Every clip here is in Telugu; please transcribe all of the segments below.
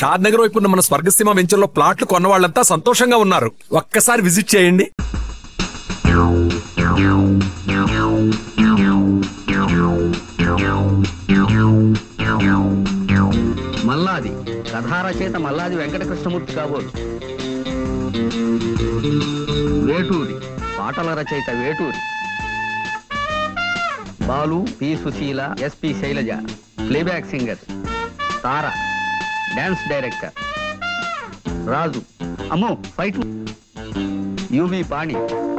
షాద్ నగర్ వైపు ఉన్న మన స్వర్గసీమ వెంచర్లో ప్లాట్లు కొన్న వాళ్ళంతా సంతోషంగా ఉన్నారు. ఒక్కసారి విజిట్ చేయండి. మల్లాది కథారచయిత మల్లాది వెంకటకృష్ణమూర్తి కాబోలు. వేటూరి పాటల రచయిత Veturi. Balu P Susheela, SP Sailaja playback singer. Tara dance director. Raju అమ్మో fight. UV Pani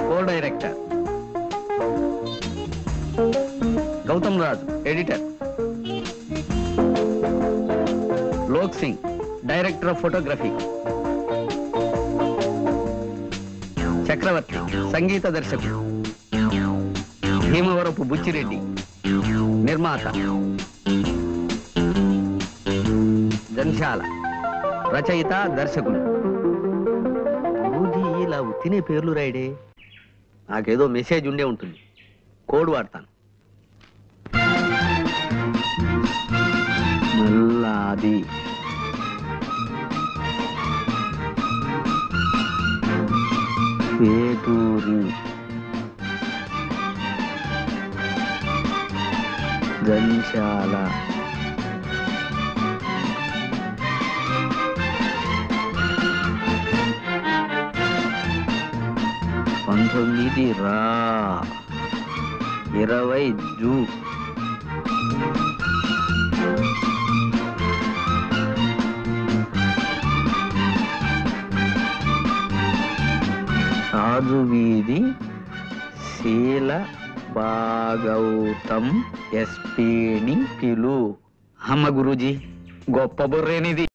co director. Gautam Raju editor. Lok Singh director of photography. Chakravarthy సంగీత దర్శకుడు. భీమవరపు బుచ్చిరెడ్డి నిర్మాత. జంశాల రచయిత దర్శకుడు. బూజీ ఇలా ఉత్తినే పేర్లు రాయడే. నాకేదో మెసేజ్ ఉండే ఉంటుంది, కోడ్ వాడతాను. మల్లాది వేటూరి జంశాల పంతొమ్మిది రా 20 జూ. రాజు వీధి శీల భాగౌతం ఎస్పీని పిలు. అమ్మ గురూజీ గొప్ప బుర్రేనిది.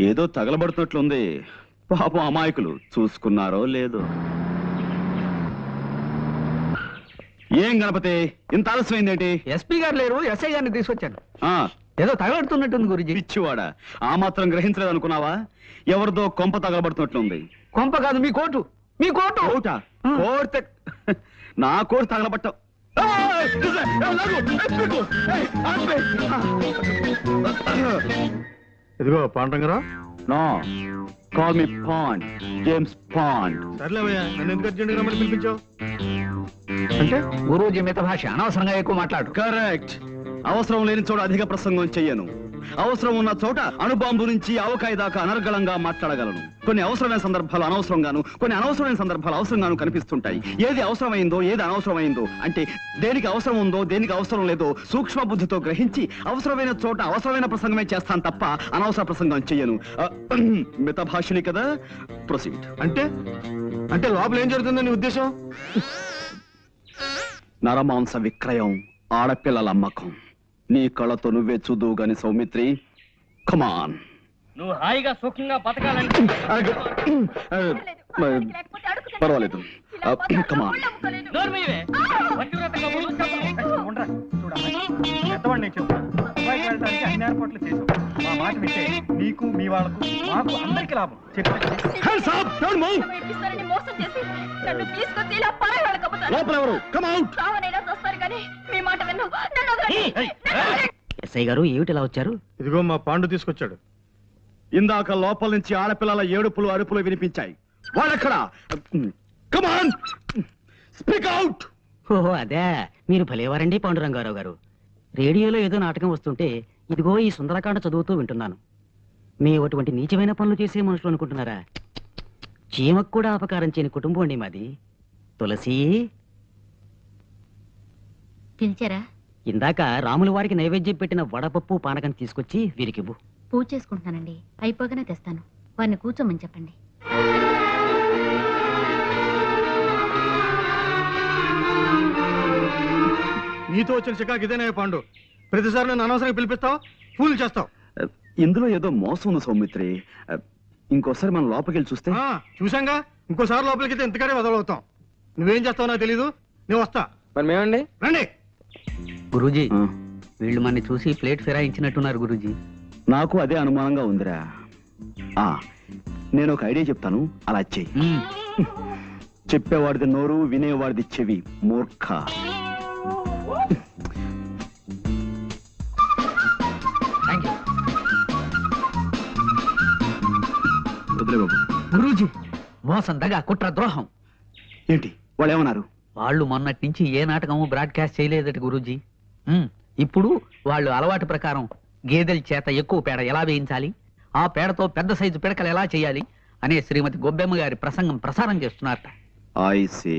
ఏదో తగలబడుతున్నట్లుంది. పాపం అమాయకులు చూసుకున్నారో లేదో. ఏం గణపతి ఇంత ఆలస్యమైందేంటి? ఎస్పీ గారు లేరు, ఎస్ఐ గారిని తీసుకొచ్చాను. ఏదో తగలబడుతున్నట్టుంది గురించి. పిచ్చివాడా, ఆ మాత్రం గ్రహించలేదు అనుకున్నావా? ఎవరిదో కొంప తగలబడుతున్నట్లుంది. కొంప కాదు, మీ కోటు. మీ కోటు కోట నా కోటు తగలబట్టావు. ఇదిగో పాండ్రంగరా. No, call me Bond, James Bond. సర్లేవయ్యా, నన్ను ఎందుకు అర్జెంట్గా రమ్మని పిలిపించావు? అంటే గురూజీ మిత భాష అనవసరంగా ఎక్కువ మాట్లాడు. కరెక్ట్. అవసరం లేని చోట అధిక ప్రసంగం చెయ్యను. అవసరం ఉన్న చోట అణుబాంబు నుంచి ఆవకాయ దాకా అనర్గళంగా మాట్లాడగలను. కొన్ని అవసరమైన సందర్భాలు అనవసరంగాను, కొన్ని అనవసరమైన సందర్భాలు అవసరంగాను కనిపిస్తుంటాయి. ఏది అవసరమైందో ఏది అనవసరమైందో, అంటే దేనికి అవసరం ఉందో దేనికి అవసరం లేదో సూక్ష్మ బుద్ధితో గ్రహించి అవసరమైన చోట అవసరమైన ప్రసంగమే చేస్తాను తప్ప అనవసర ప్రసంగం చెయ్యను. మిత భాషని కదా. ప్రొసీడ్. అంటే లోపల ఏం జరుగుతుందని ఉద్దేశం? నరమాంస విక్రయం, ఆడపిల్లల అమ్మకం. నీ కళ్ళతో నువ్వే చూదువు గాని సౌమిత్రి. కమాన్. నువ్వు హాయిగా సుఖంగా బతకాలంటే పర్వాలేదు. కమాన్. అన్ని ఏర్పాట్లు చేసావు. మా మాట వింటే నీకు మీ వాళ్ళకు మాకు అందరికి లాభం. ఎస్ఐ గారు ఏమిటి ఇలా వచ్చారు? ఇదిగో మా పాండు తీసుకొచ్చాడు. ఇందాక లోపల నుంచి ఆడపిల్లల ఏడుపులు అరుపులు వినిపించాయి. వాళ్ళెక్కడా? కమాన్, స్పీక్ అవుట్. ఓహో అదే, మీరు భలేవారండి పాండురంగారావు గారు. రేడియోలో ఏదో నాటకం వస్తుంటే ఇదిగో ఈ సుందరకాండ చదువుతూ వింటున్నాను. మేము అటువంటి నీచమైన పనులు చేసే మనుషులు అనుకుంటున్నారా? చీమకు కూడా అపకారం చేయని కుటుంబం అండి మాది. తులసి పిలిచారా? ఇందాక రాముల వారికి నైవేద్యం పెట్టిన వడపప్పు పానకం తీసుకొచ్చి వీరికివ్వు. పూజ చేసుకుంటున్నానండి, అయిపోగానే తెస్తాను. వారిని కూర్చోమని చెప్పండి. నీతో వచ్చిన చికాకు ఇదేనే పాండు. ప్రతిసారి నన్ను అనవసరంగా పిలిపిస్తావు, ఫూల్ చేస్తావు. ఇందులో ఏదో మోసం ఉంది సౌమిత్రి. ఇంకోసారి మనం లోపలికి వెళ్ళి చూస్తే. చూసాంగా, ఇంకోసారి లోపలికి ఇంతకాడే వదలవుతాం. నువ్వేం చేస్తావు నాకు తెలీదు, నేను వస్తా. మరి మేమండి రండి. గురూజీ, వీళ్ళు మనని చూసి ప్లేట్ ఫిరాయించినట్టున్నారు గురూజీ. నాకు అదే అనుమానంగా ఉందిరా. నేను ఒక ఐడియా చెప్తాను, అలా చెయ్యి. చెప్పేవాడిది నోరు, వినేవాడిది చెవి. మూర్ఖ. వదిలే బాబు. గురూజీ, మోసం, దగా, కుట్ర, ద్రోహం. ఏంటి వాళ్ళు ఏమన్నారు? వాళ్ళు మొన్నటి నుంచి ఏ నాటకము బ్రాడ్కాస్ట్ చేయలేదట గురూజీ. ఇప్పుడు వాళ్ళు అలవాటు ప్రకారం గేదెల చేత ఎక్కువ పేడ ఎలా వేయించాలి, ఆ పేడతో పెద్ద సైజు పిడకలు ఎలా చేయాలి అనే శ్రీమతి గొబ్బెమ్మ గారి ప్రసంగం ప్రసారం చేస్తున్నారట. I see.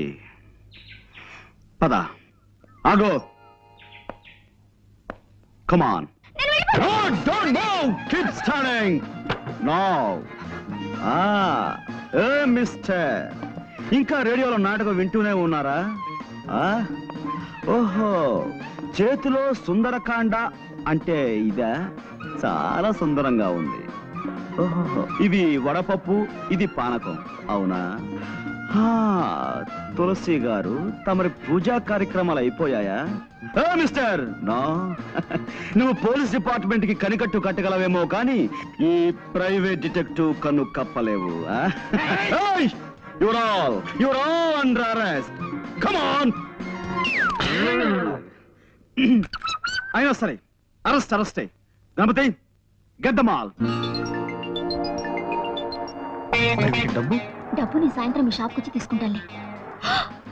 పద. ఆగో. Come on. No, don't move. Keep standing. No. Mister, ఇంకా రేడియోలో నాటకం వింటూనే ఉన్నారా? ఓహో, చేతిలో సుందరకాండ అంటే ఇదా? చాలా సుందరంగా ఉంది. ఓహో, ఇది వడపప్పు, ఇది పానకం, అవునా? తులసి గారు, తమరి పూజా కార్యక్రమాలు అయిపోయాయా? Mister, no. నువ్వు పోలీస్ డిపార్ట్మెంట్ కి కనికట్టు కట్టగలవేమో కానీ ఈ ప్రైవేట్ డిటెక్టివ్ కన్ను కప్పలేవు. You're all under arrest. Come on. అయినా సరే, arrest. Ganapati, get them all. డబ్బు నీ సాయంత్రం మీ షాప్కి వచ్చి తీసుకుంటానులే.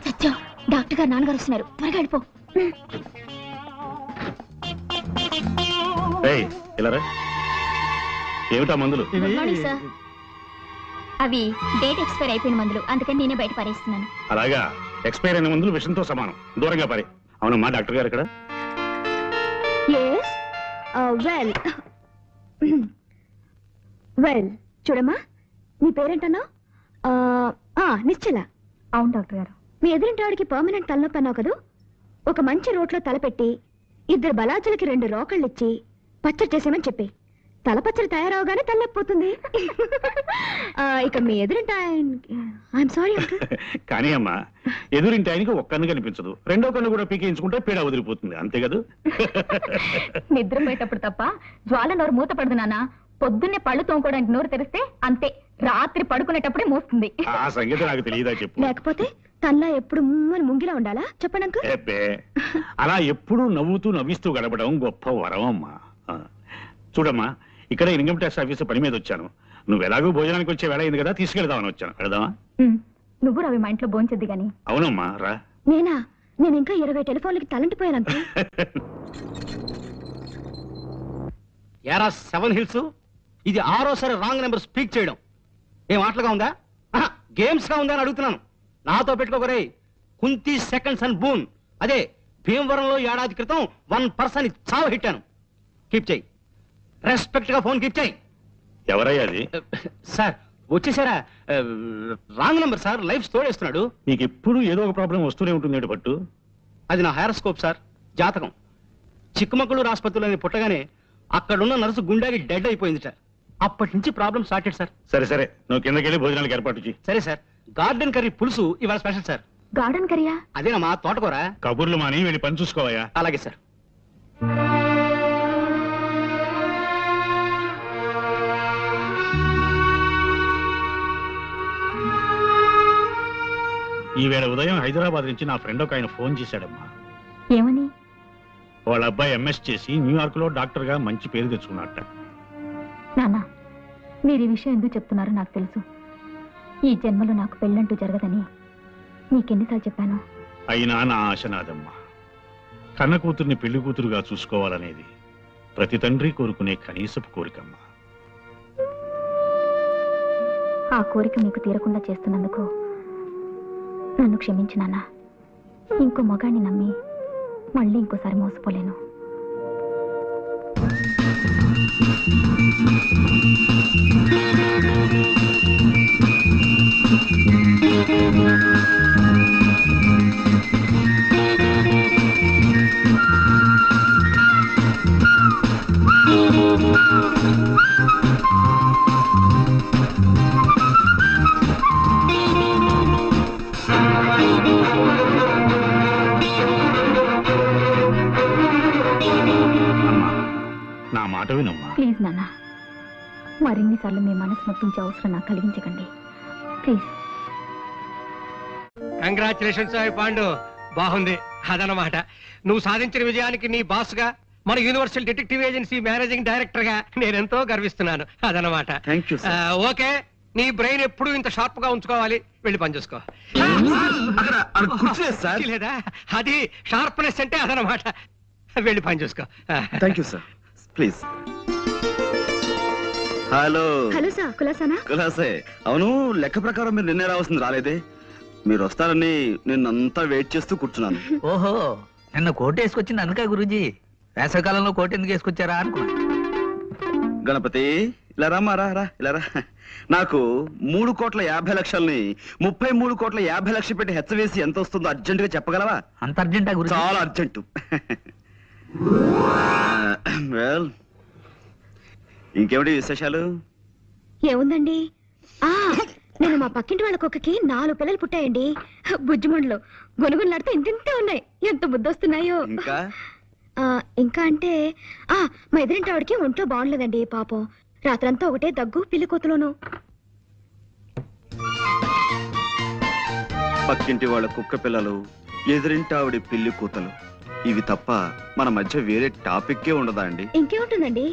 సత్యం, డాక్టర్ గారు నాన్నగారు వస్తున్నారు, త్వరగా వెళ్ళిపో. ఏమిటా మందులు? అవి డేట్ ఎక్స్పైర్ అయిపోయిన మందులు, అందుకని నేనే బయట పారేస్తున్నాను. అలాగా? ఎక్స్పైర్ అయిన మందులు విషంతో సమానం, దూరంగా పారే. అవునమ్మా, డాక్టర్ గారు ఇక్కడ? వెల్ చూడమ్మా, నీ పేరేంటన్నా? నిశ్చల. అవును డాక్టర్ గారు. మీ ఎదురింటాడికి పర్మనెంట్ తలనొప్పి అన్నావు కదా, ఒక మంచి రోట్లో తలపెట్టి 2 బలాజులకి 2 రోకళ్ళు ఇచ్చి పచ్చడి చేసేమని చెప్పి, తలపచ్చడి తయారవగానే తలనొప్పిపోతుంది. ఇక మీ ఎదురింటాయన్ సారీ కానీ అమ్మా, ఎదురింటాయనికి ఒక్క కన్ను కనిపించదు, రెండో కన్ను కూడా పీకేయించుకుంటే పీడ వదిలిపోతుంది, అంతే కదా? నిద్రపోయేటప్పుడు తప్ప జ్వాల నోరు మూత పడదు నాన్న. పొద్దున్నే పళ్ళు తోముకోవడానికి నోరు తెరిస్తే అంతే, రాత్రి పడుకునేటప్పుడే మూస్తుంది. ఆ సంగతి నాకు తెలియదా చెప్పు. లేకపోతే తనలా ఎప్పుడు ముంగిలా ఉండాలా చెప్పండి అంకుల్. అలా ఎప్పుడు నవ్వుతూ నవ్విస్తూ గడపడం గొప్ప వరం అమ్మా. చూడమ్మా, ఇక్కడ ఇన్కమ్ ట్యాక్స్ ఆఫీస్ పని మీద వచ్చాను. నువ్వు ఎలాగో భోజనానికి వచ్చే వేళ అయింది కదా, తీసుకెళ్దామని వచ్చాను. వెళదామా? నువ్వు రవి మా ఇంట్లో భోంచద్ది గాని. అవునమ్మా, రా. నేనా? నేను ఇంకా 20 టెలిఫోన్లకి తలంటిపోయాను అంకుల్. ఏరా 7 హిల్స్, ఇది 6వ రాంగ్ నెంబర్ స్పీక్ చేయడం ఏం ఆటలుగా ఉందా, గేమ్స్ గా ఉందా అని అడుగుతున్నాను. నాతో పెట్టుకోకరే. కుంతి సెకండ్స్ అండ్ బూన్, అదే భీమవరంలో ఏడాది క్రితం 1% చావ హిట్టాను. కీప్ చేయి, రెస్పెక్ట్ గా ఫోన్ కీప్ చేయి. ఎవరయ్యా అది? సార్ వచ్చేసారా? రాంగ్ నెంబర్ సార్, లైఫ్ తోడేస్తున్నాడు. నీకు ఎప్పుడు ఏదో ఒక ప్రాబ్లం వస్తూనే ఉంటుంది పట్టు. అది నా హైరోస్కోప్ సార్, జాతకం. చిక్కమగళూరు ఆసుపత్రిలో పుట్టగానే అక్కడున్న నర్సు గుండాకి డెడ్ అయిపోయింది సార్. అప్పటి నుంచి ప్రాబ్లం స్టార్టెడ్ సార్. సరే సరే, నువ్వు కిందకెళ్ళి భోజనాలకు ఏర్పాటు చేయి. సరే సార్. గార్డెన్ కర్రీ పులుసు ఇవాళ స్పెషల్ సార్. గార్డెన్ కర్రీయా? అదేనమ్మా, తోటకూర. కబుర్లు మాని వెళ్ళి పని చూసుకోవయ్యా. అలాగే సార్. ఈవేళ ఉదయం హైదరాబాద్ నుంచి నా ఫ్రెండ్ ఒక ఆయన ఫోన్ చేశాడమ్మా. ఏమని? వాళ్ళ అబ్బాయి ఎంఎస్ చేసి న్యూయార్క్ లో డాక్టర్ గా మంచి పేరు తెచ్చుకున్నట్ట. నాన్న, మీరు ఈ విషయం ఎందుకు చెప్తున్నారో నాకు తెలుసు. ఈ జన్మలో నాకు పెళ్ళంటూ జరగదని నీకెన్నిసార్లు చెప్పాను. అయినా నా ఆశ నాదమ్మా. కన్న కూతుర్ని పెళ్లి కూతురుగా చూసుకోవాలనేది ప్రతి తండ్రి కోరుకునే కనీసపు కోరికమ్మా. ఆ కోరిక మీకు తీరకుండా చేస్తున్నందుకు నన్ను క్షమించు నాన్న. ఇంకో మగాన్ని నమ్మి మళ్ళీ ఇంకోసారి మోసపోలేను. నా మాట వినమ్మా. ప్లీజ్ నాన్న, మరిన్నిసార్లు మీ మనసు నొప్పించే అవసరం నాకు కలిగించకండి ప్లీజ్. కంగ్రాచులేషన్స్ పాండు, బాగుంది. అదనమాట నువ్వు సాధించిన విజయానికి నీ బాస్ గా, మన universal detective agency managing director గా నేనెంతో గర్విస్తున్నాను. అదనమాట. Thank you sir. ఓకే, నీ బ్రెయిన్ ఎప్పుడు ఇంత షార్ప్ గా ఉంచుకోవాలి. వెళ్ళి పని చూసుకో. లేదా అది షార్ప్నెస్ అంటే అదనమాట. వెళ్ళి పని చూసుకో. Thank you sir. Please. Hello hello sir, కులాసానా? కులాసే. అవును, లెక్క ప్రకారం మీరు నిన్నే రావాల్సింది రాలేదే. మీరు వస్తారని నిన్నంతా వెయిట్ చేస్తూ కూర్చున్నాను. ఓహో, నిన్న కోట్ వేసుకొచ్చింది అనుకా గురూజీ. వేసవికాలంలో కోట్ ఎందుకు వేసుకొచ్చారా అనుకున్నా. గణపతి, ఇలా రామా, రా రా, ఇలా రా. నాకు 3,50,00,000ని 33,50,00,000 పెట్టి హెచ్చవేసి ఎంత వస్తుందో అర్జెంట్ గా చెప్పగలవా? అంత అర్జెంటా గురూజీ? చాలా అర్జెంటు. వెల్, ఇంకేమిటి విశేషాలు? ఏముందండి, నేను మా పక్కింటి వాళ్ళ కుక్కకి 4 పిల్లలు పుట్టాయండి. బుజ్జిమండలు గొనుగులాడితే ఇంతింతే ఉన్నాయి. ఎంత బుద్ధొస్తున్నాయో. ఇంకా అంటే మా ఎదురింటి ఆవిడకి ఒంట్లో బాగుండలేదండి పాపం. రాత్రంతా ఒకటే దగ్గు, పిల్లి కూతులోను. పక్కింటి వాళ్ళ కుక్క పిల్లలు, ఎదురింటి ఆవిడ పిల్లి కూతలు, ఇవి తప్ప మన మధ్య వేరే టాపిక్కే ఉండదా అండి? ఇంకేముంటుందండి,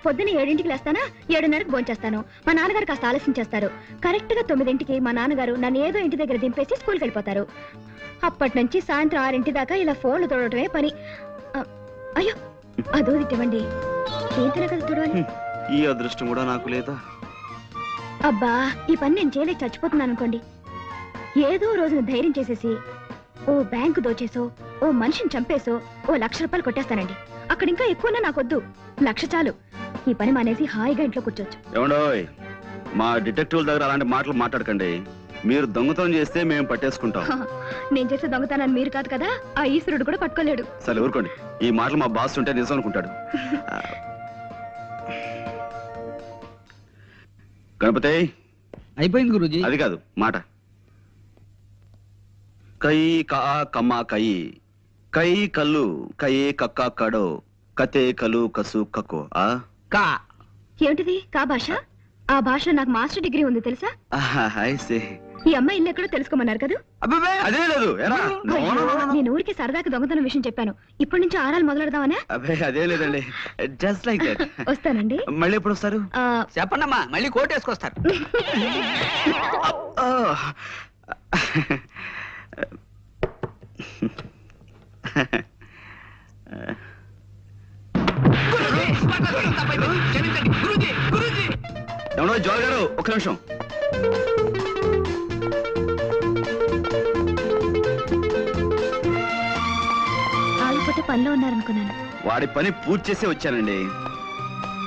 పొద్దున్న 7ంటికి లేస్తానా, 7:30కి భోంచేస్తాను. మా నాన్నగారు కాస్త ఆలస్యం చేస్తారు. కరెక్ట్ గా 9ంటికి మా నాన్నగారు నన్ను ఏదో ఇంటి దగ్గర దింపేసి స్కూల్కి వెళ్ళిపోతారు. అప్పటి నుంచి సాయంత్రం 6 దాకా ఇలా ఫోన్లు తోడటమే పని. అయ్యో, అదో తిట్టమండి. ఏంటనే కదా చూడాలి. ఈ అదృష్టం కూడా నాకు లేదా? అబ్బా, ఈ పని నేను చేయలేక చచ్చిపోతున్నాను అనుకోండి. ఏదో రోజున ధైర్యం చేసేసి ఓ బ్యాంకు దోచేసో, ఓ మనిషిని చంపేసో ఓ ₹1,00,000 కొట్టేస్తానండి. అక్కడ ఇంకా ఎక్కువన్నా నాకొద్దు, 1,00,000 చాలు. ఈ పని మానేసి హాయిగా ఇంట్లో కూర్చోచ్చు. ఏమండోయ్, మా డిటెక్టివ్ దగ్గర అలాంటి మాటలు మాట్లాడకండి. మీరు దొంగతనం చేస్తే మేము పట్టేసుకుంటాం. నేను చేసే దొంగతనాన్ని మీరు కాదు కదా, ఆ ఈశ్వరుడు కూడా పట్టుకోలేడు. సరే ఊరుకోండి. ఈ మాటలు మా బాస్ ఉంటే నిజం అనుకుంటాడు. గణపతి, అయిపోయింది గురూజీ. అది కాదు మాట. కై కా కమ్మ కై, కై కల్లు కయే కక్క కడో, కతే కలు కసు కకో. కా ఏమిటిది కా భాష? ఆ భాషలో నాకు మాస్టర్ డిగ్రీ ఉంది తెలుసా? ఈ అమ్మాయి ఇల్లు ఎక్కడో తెలుసుకోమన్నారు కదా. అదే లేదు. నేను ఊరికి సరదాకి దొంగతనం విషయం చెప్పాను. ఇప్పటి నుంచి ఆరాలు మొదలెడదామనే. అదే లేదండి, జస్ట్ లైక్ దట్. వస్తానండి. మళ్ళీ ఎప్పుడు వస్తారు? చెప్పండమ్మా, మళ్ళీ కోట్ వేసుకొస్తారు. ఎవడో జోల్ గారు, ఒక్క నిమిషం. ఆగిపోతే పనిలో ఉన్నారనుకున్నాను. వాడి పని పూర్తి చేసి వచ్చానండి.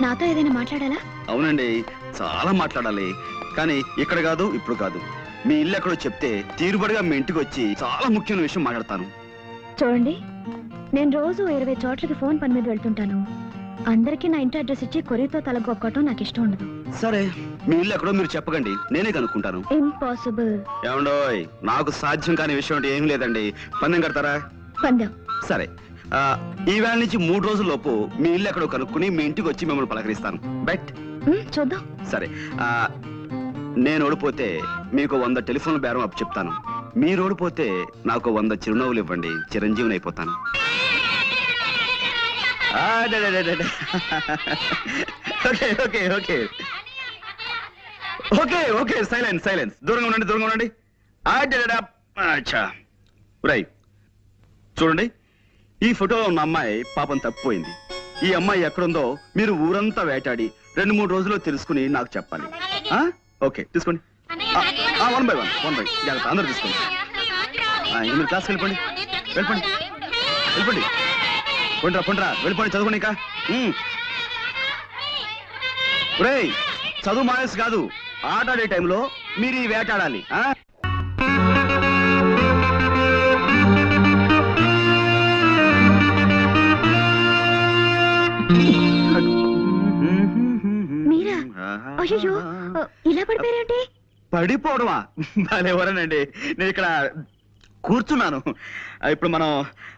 నాతో ఏదైనా మాట్లాడాలా? అవునండి, చాలా మాట్లాడాలి. కానీ ఇక్కడ కాదు, ఇప్పుడు కాదు. మీ ఇల్లు ఎక్కడో చెప్తే తీరుబడిగా మీ ఇంటికి వచ్చి చాలా ముఖ్యమైన విషయం మాట్లాడతాను. చూడండి, నేను రోజు 20 చోట్లకి ఫోన్ పని మీద వెళ్తుంటాను. అందరికీ నా ఇంటి అడ్రస్ ఇచ్చి కొరియతో తలగొక్కటం నాకు ఇష్టం ఉండదు. సరే, మీ ఇల్లు ఎక్కడో మీరు చెప్పకండి, నేనే కనుక్కుంటాను. ఇంపాసిబుల్. ఏమండోయ్, నాకు సాధ్యం కాని విషయం అంటే ఏం లేదండి. పందెం కడతారా? పందెం. సరే, ఈ వేళ నుంచి 3 రోజుల లోపు మీ ఇల్లు ఎక్కడో కనుక్కుని మీ ఇంటికి వచ్చి మిమ్మల్ని పలకరిస్తాను. బెట్. చూద్దాం. సరే, నేను ఓడిపోతే మీకు 100 టెలిఫోన్ బేరం అప్పు చెప్తాను. మీరు ఓడిపోతే నాకు 100 చిరునవ్వులు ఇవ్వండి, చిరంజీవిని అయిపోతాను. Okay okay okay okay okay silence silence. దూరంగా ఉండండి, దూరంగా ఉండండి. చూడండి, ఈ ఫోటోలో ఉన్న అమ్మాయి పాపం తప్పిపోయింది. ఈ అమ్మాయి ఎక్కడుందో మీరు ఊరంతా వేటాడి 2-3 రోజుల్లో తెలుసుకుని నాకు చెప్పాలి. ఓకే, తీసుకోండి. 1 by 1 జాగ్రత్త, అందరూ తీసుకోండి. మీరు క్లాస్కి వెళ్ళిపోండి, వెళ్ళిపోండి. వెళ్ళిపోండి. పొండ్రా వెళ్ళిపోండి, చదువుకోండి. ఇంకా ఒరేయ్, చదువు మానేసి కాదు, ఆటాడే టైంలో మీరు ఈ వేటాడాలి. మీరా? అయ్యో, ఇలా పడిపోయారేంటి? పడిపోవడమా? ఎవరనండి, నేను ఇక్కడ కూర్చున్నాను. ఇప్పుడు మనం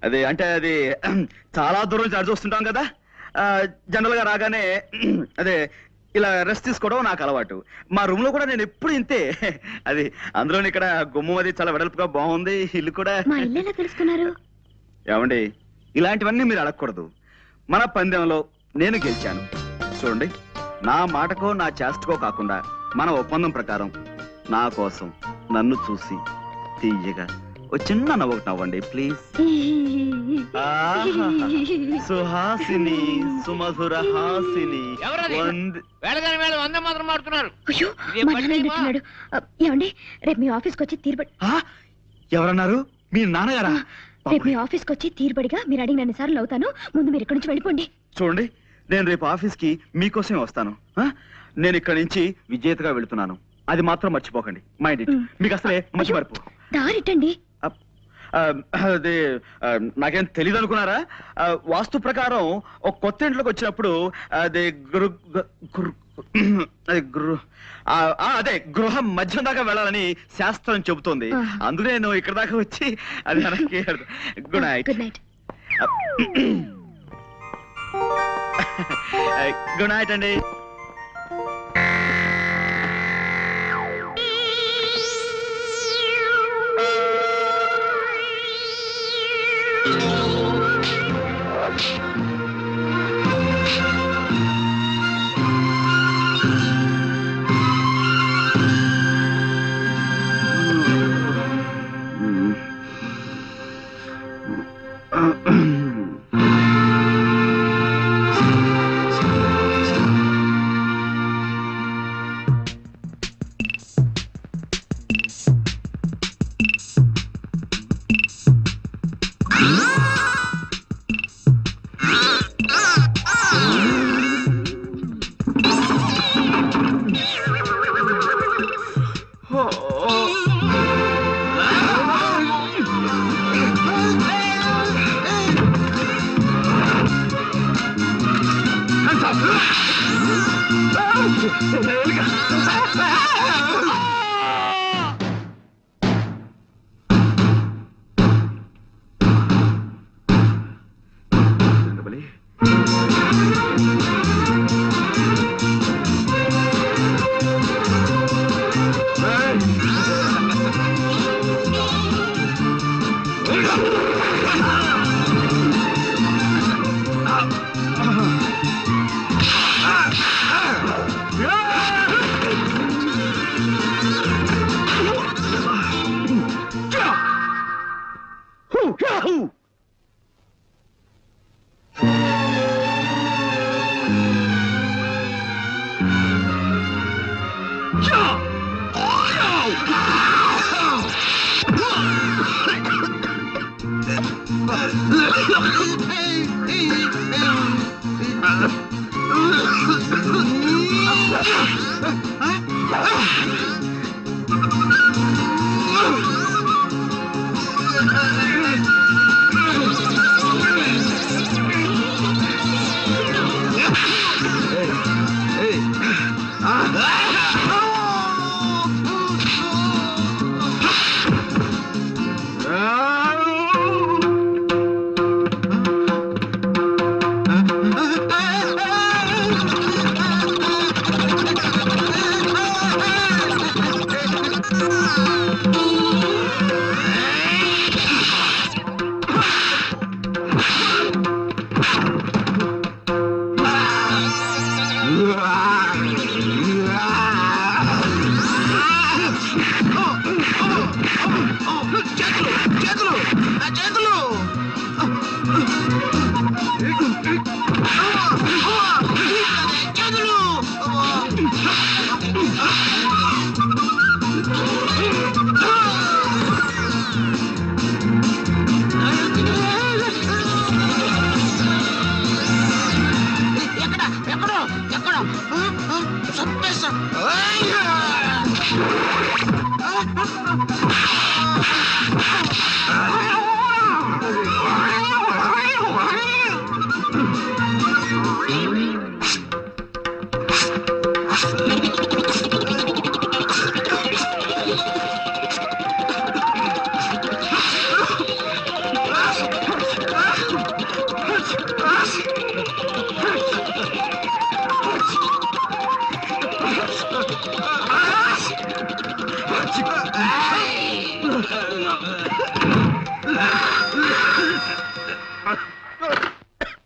అది చాలా దూరం నుంచి అడిచి వస్తుంటాం కదా. జనరల్ గా రాగానే అదే ఇలా రెస్ట్ తీసుకోవడం నాకు అలవాటు. మా రూమ్ లో కూడా నేను ఎప్పుడు ఇంతే. అది అందులో ఇక్కడ గుమ్మం అది చాలా వెడల్పుగా బాగుంది. ఇల్లు కూడా. మా ఇల్లు ఎలా తెలుసుకున్నారు? ఏమండి, ఇలాంటివన్నీ మీరు అడగకూడదు. మన పందెంలో నేను గెలిచాను. చూడండి, నా మాటకో నా చేష్టకో కాకుండా మన ఒప్పందం ప్రకారం నా కోసం నన్ను చూసి తీయగా ఓ చిన్న నవ్వొకటి నవ్వండి ప్లీజ్. సుహాసిని, సుమధుర హాసిని. ఏమండి, రేపు మీ ఆఫీస్కి వచ్చి తీరుబడి. ఎవరన్నారు? మీ నాన్నగారా? రేపు మీ ఆఫీస్కి వచ్చి తీరుబడిగా మీరు అడిగిన అన్నిసార్లు అవుతాను. ముందు మీరు ఇక్కడి నుంచి వెళ్ళిపోండి. చూడండి, నేను రేపు ఆఫీస్కి మీకోసమే వస్తాను. నేను ఇక్కడి నుంచి విజేతగా వెళుతున్నాను. అది మాత్రం మర్చిపోకండి. Mind it. మీకు అసలే మంచి మర్పు. దారిటండి. అదే నాకేం తెలియదు అనుకున్నారా? వాస్తు ప్రకారం ఒక కొత్త ఇంట్లోకి వచ్చినప్పుడు అదే అదే గృహం మధ్యం దాకా వెళ్ళాలని శాస్త్రం చెబుతోంది. అందుకే నేను ఇక్కడ దాకా వచ్చి అది good night. Good night. Good night అండి.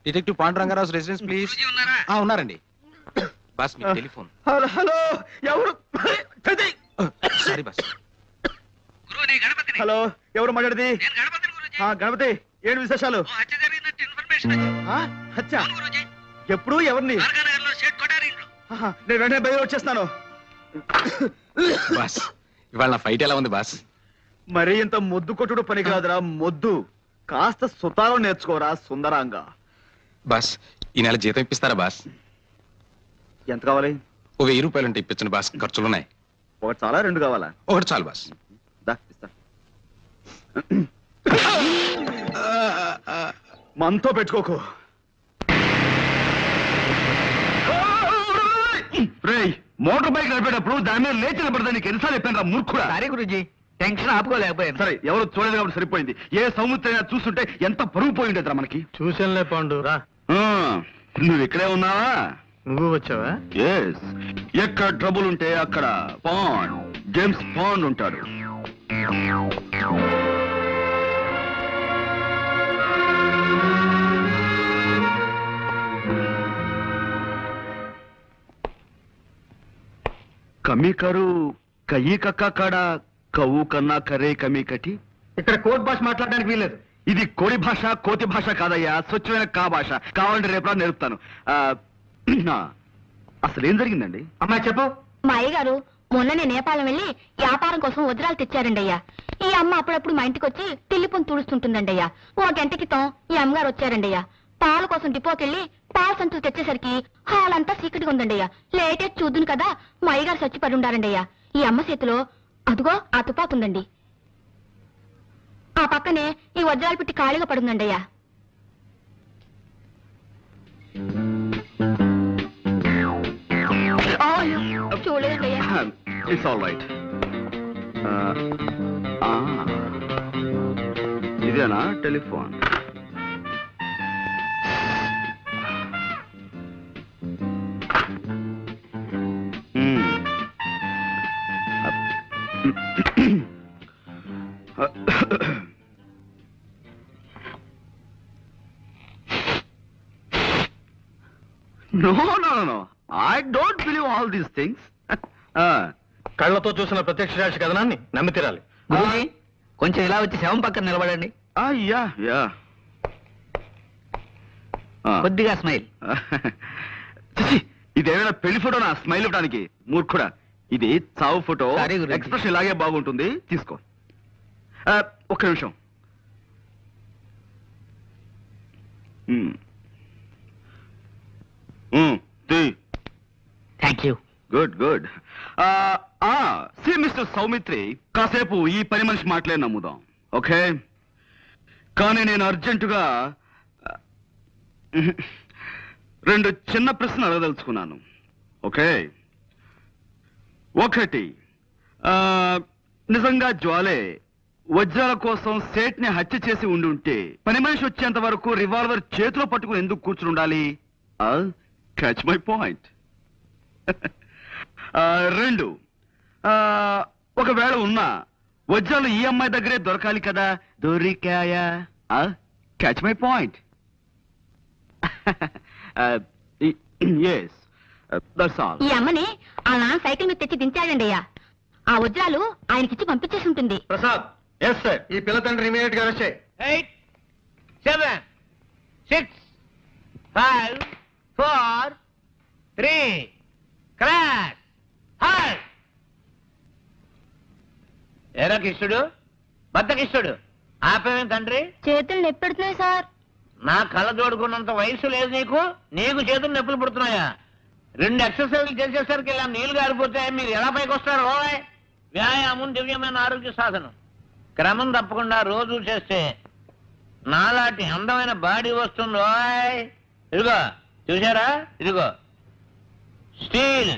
Detective Pandurangarao residence please. ఉన్నారండి బాస్. మీ టెలిఫోన్. హలో ఎవరు? Sorry boss. హలో ఎవరు మాట్లాడేది? గణపతి, ఏంటి విశేషాలు? హత్య ఎప్పుడు? ఎవరిని? నేను వెంటనే బయలు వచ్చేస్తాను. బాస్ ఇవాళ నా ఫైట్ ఎలా ఉంది బాస్? మరీ ఇంత మొద్దు కొట్టుడు పని కాదురా మొద్దు. కాస్త సుతారం నేర్చుకోరా సుందరాంగా. బాస్ ఈ నెల జీతం ఇప్పిస్తారా బాస్? ఎంత కావాలి? ఓ 1000 రూపాయలు ఉంటే ఇప్పించండి బాస్, ఖర్చులున్నాయి. ఒకటి చాలా, 2 కావాలా? ఒకటి చాలు బాస్. ఇస్తా. మనతో పెట్టుకోకు. మోటార్ బైక్ నడిపేటప్పుడు దాని మీద లేచి నిలబడదని నీకు ఎన్నిసార్లు చెప్పాను రా మూర్ఖుడా. సారీ గురూజీ, టెన్షన్ ఆపుకోలేకపోయాను. సరే ఎవరు చూడలేదు కాబట్టి సరిపోయింది. ఏ సముద్రైనా చూస్తుంటే ఎంత పరుగు పోయి ఉండేదిరా మనకి. చూసానులే పాండు రా. నువ్వు ఇక్కడే ఉన్నావా? నువ్వు వచ్చావా? ఎస్. ఎక్కడ ట్రబుల్ ఉంటే అక్కడ పాండ్, జేమ్స్ పాండ్ ఉంటాడు. కమీ కరు కయ్యి కక్క కాడ కవ్వు కన్నా కరే కమీ కటి. ఇక్కడ కోర్ట్ భాష మాట్లాడడానికి వీలేదు. ఇది కోడి భాష, కోతి భాష కాదయ్యా, స్వచ్ఛమైన కా భాష. కావాలంటే రేపు నేర్పుతాను. అసలు ఏం జరిగిందండి? అమ్మాయి చెప్పు. మా అయ్యగారు మొన్ననే నేపాళం వెళ్ళి వ్యాపారం కోసం వజ్రాలు తెచ్చారండి అయ్యా. ఈ అమ్మ అప్పుడప్పుడు మా ఇంటికి వచ్చి తిల్లిపొని తుడుస్తుంటుందండి అయ్యా. 1 గంట క్రితం ఈ అమ్మగారు వచ్చారండి అయ్యా. పాల కోసం డిపోకెళ్ళి పాల సంచులు తెచ్చేసరికి హాల్ అంతా చీకటిగా ఉందండి అయ్యా. లేటే చూద్దును కదా మా అయ్యగారు చచ్చిపడి ఉండారండి అయ్యా. ఈ అమ్మ చేతిలో అదుగో ఆ తుపాకుందండి. ఆ పక్కనే ఈ వజ్రాలు పెట్టి ఖాళీగా పడుందండి అయ్యా. చూడలేదండి అయ్యా. It's all right. ఇదేనా telephone? No, no, no, no. I don't believe all these things. కళ్ళతో చూసిన ప్రత్యక్ష సాక్షి కథనాన్ని నమ్మి తీరాలి. గురూజీ కొంచెం ఇలా వచ్చి శవం పక్కన నిలబడండి. యా. కొద్దిగా స్మైల్. ఇదేమైనా పెళ్లి ఫోటో నా స్మైల్ ఇవ్వడానికి? మూర్ఖుడా, ఇది చావు ఫోటో. Sorry, గురూజీ. ఎక్స్ప్రెషన్ ఇలాగే బాగుంటుంది, తీసుకో. ఒక్క నిమిషం. Thank you. Good. See mister Soumitri, కాసేపు ఈ పని మనిషి మాటలే నమ్ముదాం, ఓకే? కానీ నేను అర్జెంటుగా 2 చిన్న ప్రశ్నలు అడగదలుచుకున్నాను, ఓకే? ఒకటి, నిజంగా జ్వాలే వజ్రాల కోసం సేట్ని హత్య చేసి ఉండుంటే పని మనిషి వచ్చేంత వరకు రివాల్వర్ చేతిలో పట్టుకుని ఎందుకు కూర్చుని ఉండాలి? Catch my point. 2, ఒకవేళ ఉన్నా వజ్రాలు ఈ అమ్మాయి దగ్గరే దొరకాలి కదా, దొరికాయా? Catch my point. Yes, that's all. ఈ అమ్మని ఆ నాన్న సైకిల్ మీద తెచ్చి దించాడండి అయ్యా. ఆ వజ్రాలు ఆయనకిచ్చి పంపించేసి ఉంటుంది. ప్రసాద్. Yes sir. ఈ పిల్ల తండ్రి ఇమీడియట్ గా అరెస్ట్ చేయి. 8, 7, 6, 5, 4, 3, క్రాష్. హాయ్ ఏరా కిష్టుడు, బద్ద కిష్టుడు, ఆపేమేం తండ్రి? చేతులు నొప్పెడుతున్నాయి సార్. నా కళ్ళ జోడుకున్నంత వయసు లేదు నీకు, నీకు చేతులు నొప్పులు పుడుతున్నాయా? 2 ఎక్సర్సైజ్లు చేసేసరికి ఇలా నీళ్లు గారిపోతే మీరు ఎలా పైకి వస్తారు? వ్యాయామం దివ్యమైన ఆరోగ్య సాధనం. క్రమం తప్పకుండా రోజు చేస్తే నాలాంటి అందమైన బాడీ వస్తుంది. ఇదిగో చూసారా, ఇదిగో స్టీల్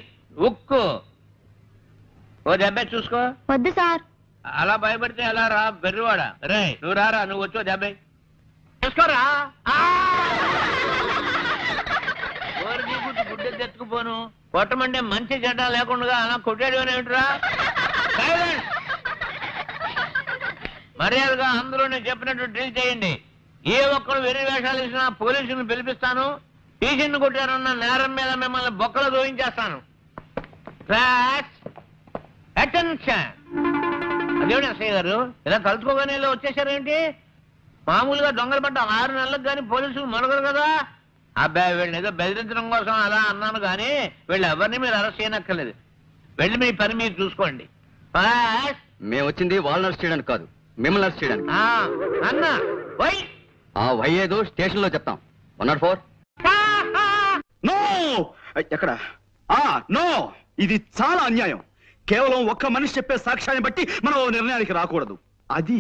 ఉక్కు. ఓ దెబ్బ చూసుకో. వద్దు సార్. అలా భయపడితే ఎలా రా బెర్రివాడా? రే నువ్వు రారా, నువ్వు వచ్చో దెబ్బ చూసుకోరా. గుడ్డ తెచ్చుకుపోను. కొట్టమంటే మంచి చెడ్డ లేకుండా అలా కొట్టాడు ఏమిట్రా? మర్యాదగా అందరూ నేను చెప్పినట్టు డ్రిల్ చేయండి. ఏ ఒక్కరు వెర్రి వేషాలు ఇచ్చినా పోలీసులను పిలిపిస్తాను. టీచర్ని కొట్టారన్న నేరం మీద మిమ్మల్ని బొక్కలు దోయించేస్తాను. అటెన్షన్. అదేమిటి ఎస్ఐ గారు ఇలా కలుసుకోగానే ఇలా వచ్చేసారేంటి? మామూలుగా దొంగలు పడ్డ 6 నెలలకు కానీ పోలీసులు మొదలరు కదా. అబ్బాయి వీళ్ళని ఏదో బెదిరించడం కోసం అలా అన్నాను కానీ వీళ్ళు ఎవరిని మీరు అరెస్ట్ చేయనక్కర్లేదు. వెళ్ళి మీ పని మీరు చూసుకోండి. మేము వచ్చింది వాళ్ళని అరెస్ట్ చేయడానికి కాదు, మిమ్మల్ని అరెస్ట్ చేయడానికి. అన్నా వై ఆ వై ఏదో స్టేషన్ లో చెప్తాం. 104. నో ఎక్కడ? నో, ఇది చాలా అన్యాయం. కేవలం ఒక్క మనిషి చెప్పే సాక్ష్యాన్ని బట్టి మనం నిర్ణయానికి రాకూడదు. అది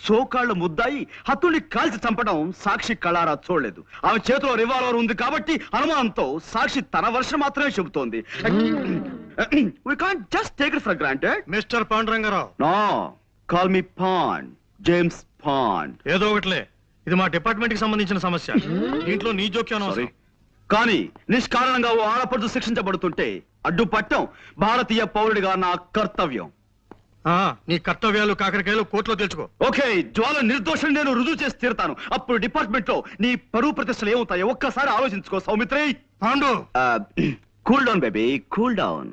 సోకాళ్ళు ముద్దాయి హత్తుల్ని కాల్చి చంపడం సాక్షి కళారా చూడలేదు. ఆమె చేతిలో రివాల్వర్ ఉంది కాబట్టి అనుమానంతో సాక్షి తన వర్షం మాత్రమే చెబుతోంది. We can't just take it for granted. Mister Panduranga Rao. No, call me Pond, James Pond. ఏదో ఒకట్లే, ఇది మా డిపార్ట్మెంట్ కి సంబంధించిన సమస్య. దీంట్లో నీ జోక్యం అనవసరం. కానీ నిష్కారణంగా ఓ ఆడపడుచు శిక్షించబడుతుంటే అడ్డుపట్టం భారతీయ పౌరుడిగా నా కర్తవ్యం. నీ కర్తవ్యాలు కాకరకాయలు కోర్టులో తెలుసుకో. ఓకే, జ్వాల నిర్దోషం నేను రుజువు చేసి తీరుతాను. అప్పుడు డిపార్ట్మెంట్ లో నీ పరువు ప్రతిష్టలు ఏమవుతాయో ఒక్కసారి ఆలోచించుకో Saumitri. Pandu, cool down baby, cool down.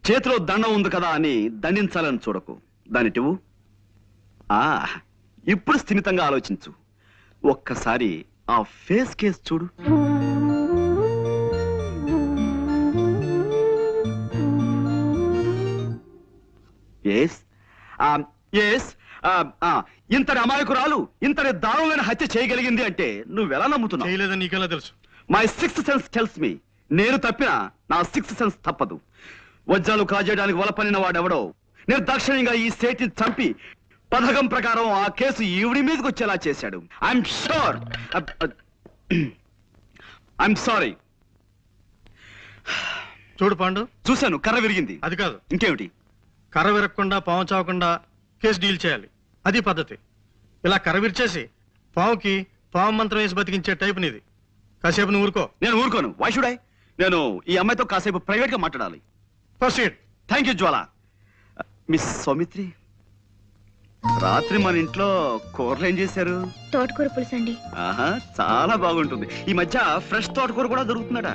చేతిలో దండం ఉంది కదా అని దండించాలని చూడకు. దానిటివు. ఇప్పుడు స్థిమితంగా ఆలోచించు. ఒక్కసారి ఆ ఫేస్ కేస్ చూడు. ఇంతటి అమాయకురాలు ఇంతటి దారుణమైన హత్య చేయగలిగింది అంటే నువ్వెలా నమ్ముతున్నావు? చేయలేదని నీకెలా తెలుసు? My 6th sense tells me. నేను తప్పినా నా 6th సెన్స్ తప్పదు. వజ్రాలు కాజేయడానికి వలపనిన వాడెవడో నిర్దాక్షిణ్యంగా ఈ సేటిని చంపి పథకం ప్రకారం ఆ కేసు ఈవిడి మీదకి వచ్చేలా చేశాడు. I'm sure. I'm sorry. చూడు పాండు, చూశాను, కర్ర విరిగింది. అది కాదు, ఇంకేమిటి? కర్ర విరగకుండా పాము చావకుండా కేసు డీల్ చేయాలి. అది పద్ధతి. ఇలా కర్ర విరిచేసి పావుకి పాము మంత్రం వేసి బతికించే టైప్ నీది. కాసేపు నువ్వు ఊరుకో. నేను ఊరుకోను. Why should I? నేను ఈ అమ్మాయితో కాసేపు ప్రైవేట్ గా మాట్లాడాలి. Proceed. Thank you Jwala. Miss Soumitri, రాత్రి మన ఇంట్లో కూరలు ఏం చేశారు? తోటకూర పులుసు అండి. ఆహా, చాలా బాగుంటుంది. ఈ మధ్య ఫ్రెష్ తోటకూర కూడా దొరుకుతున్నాడా?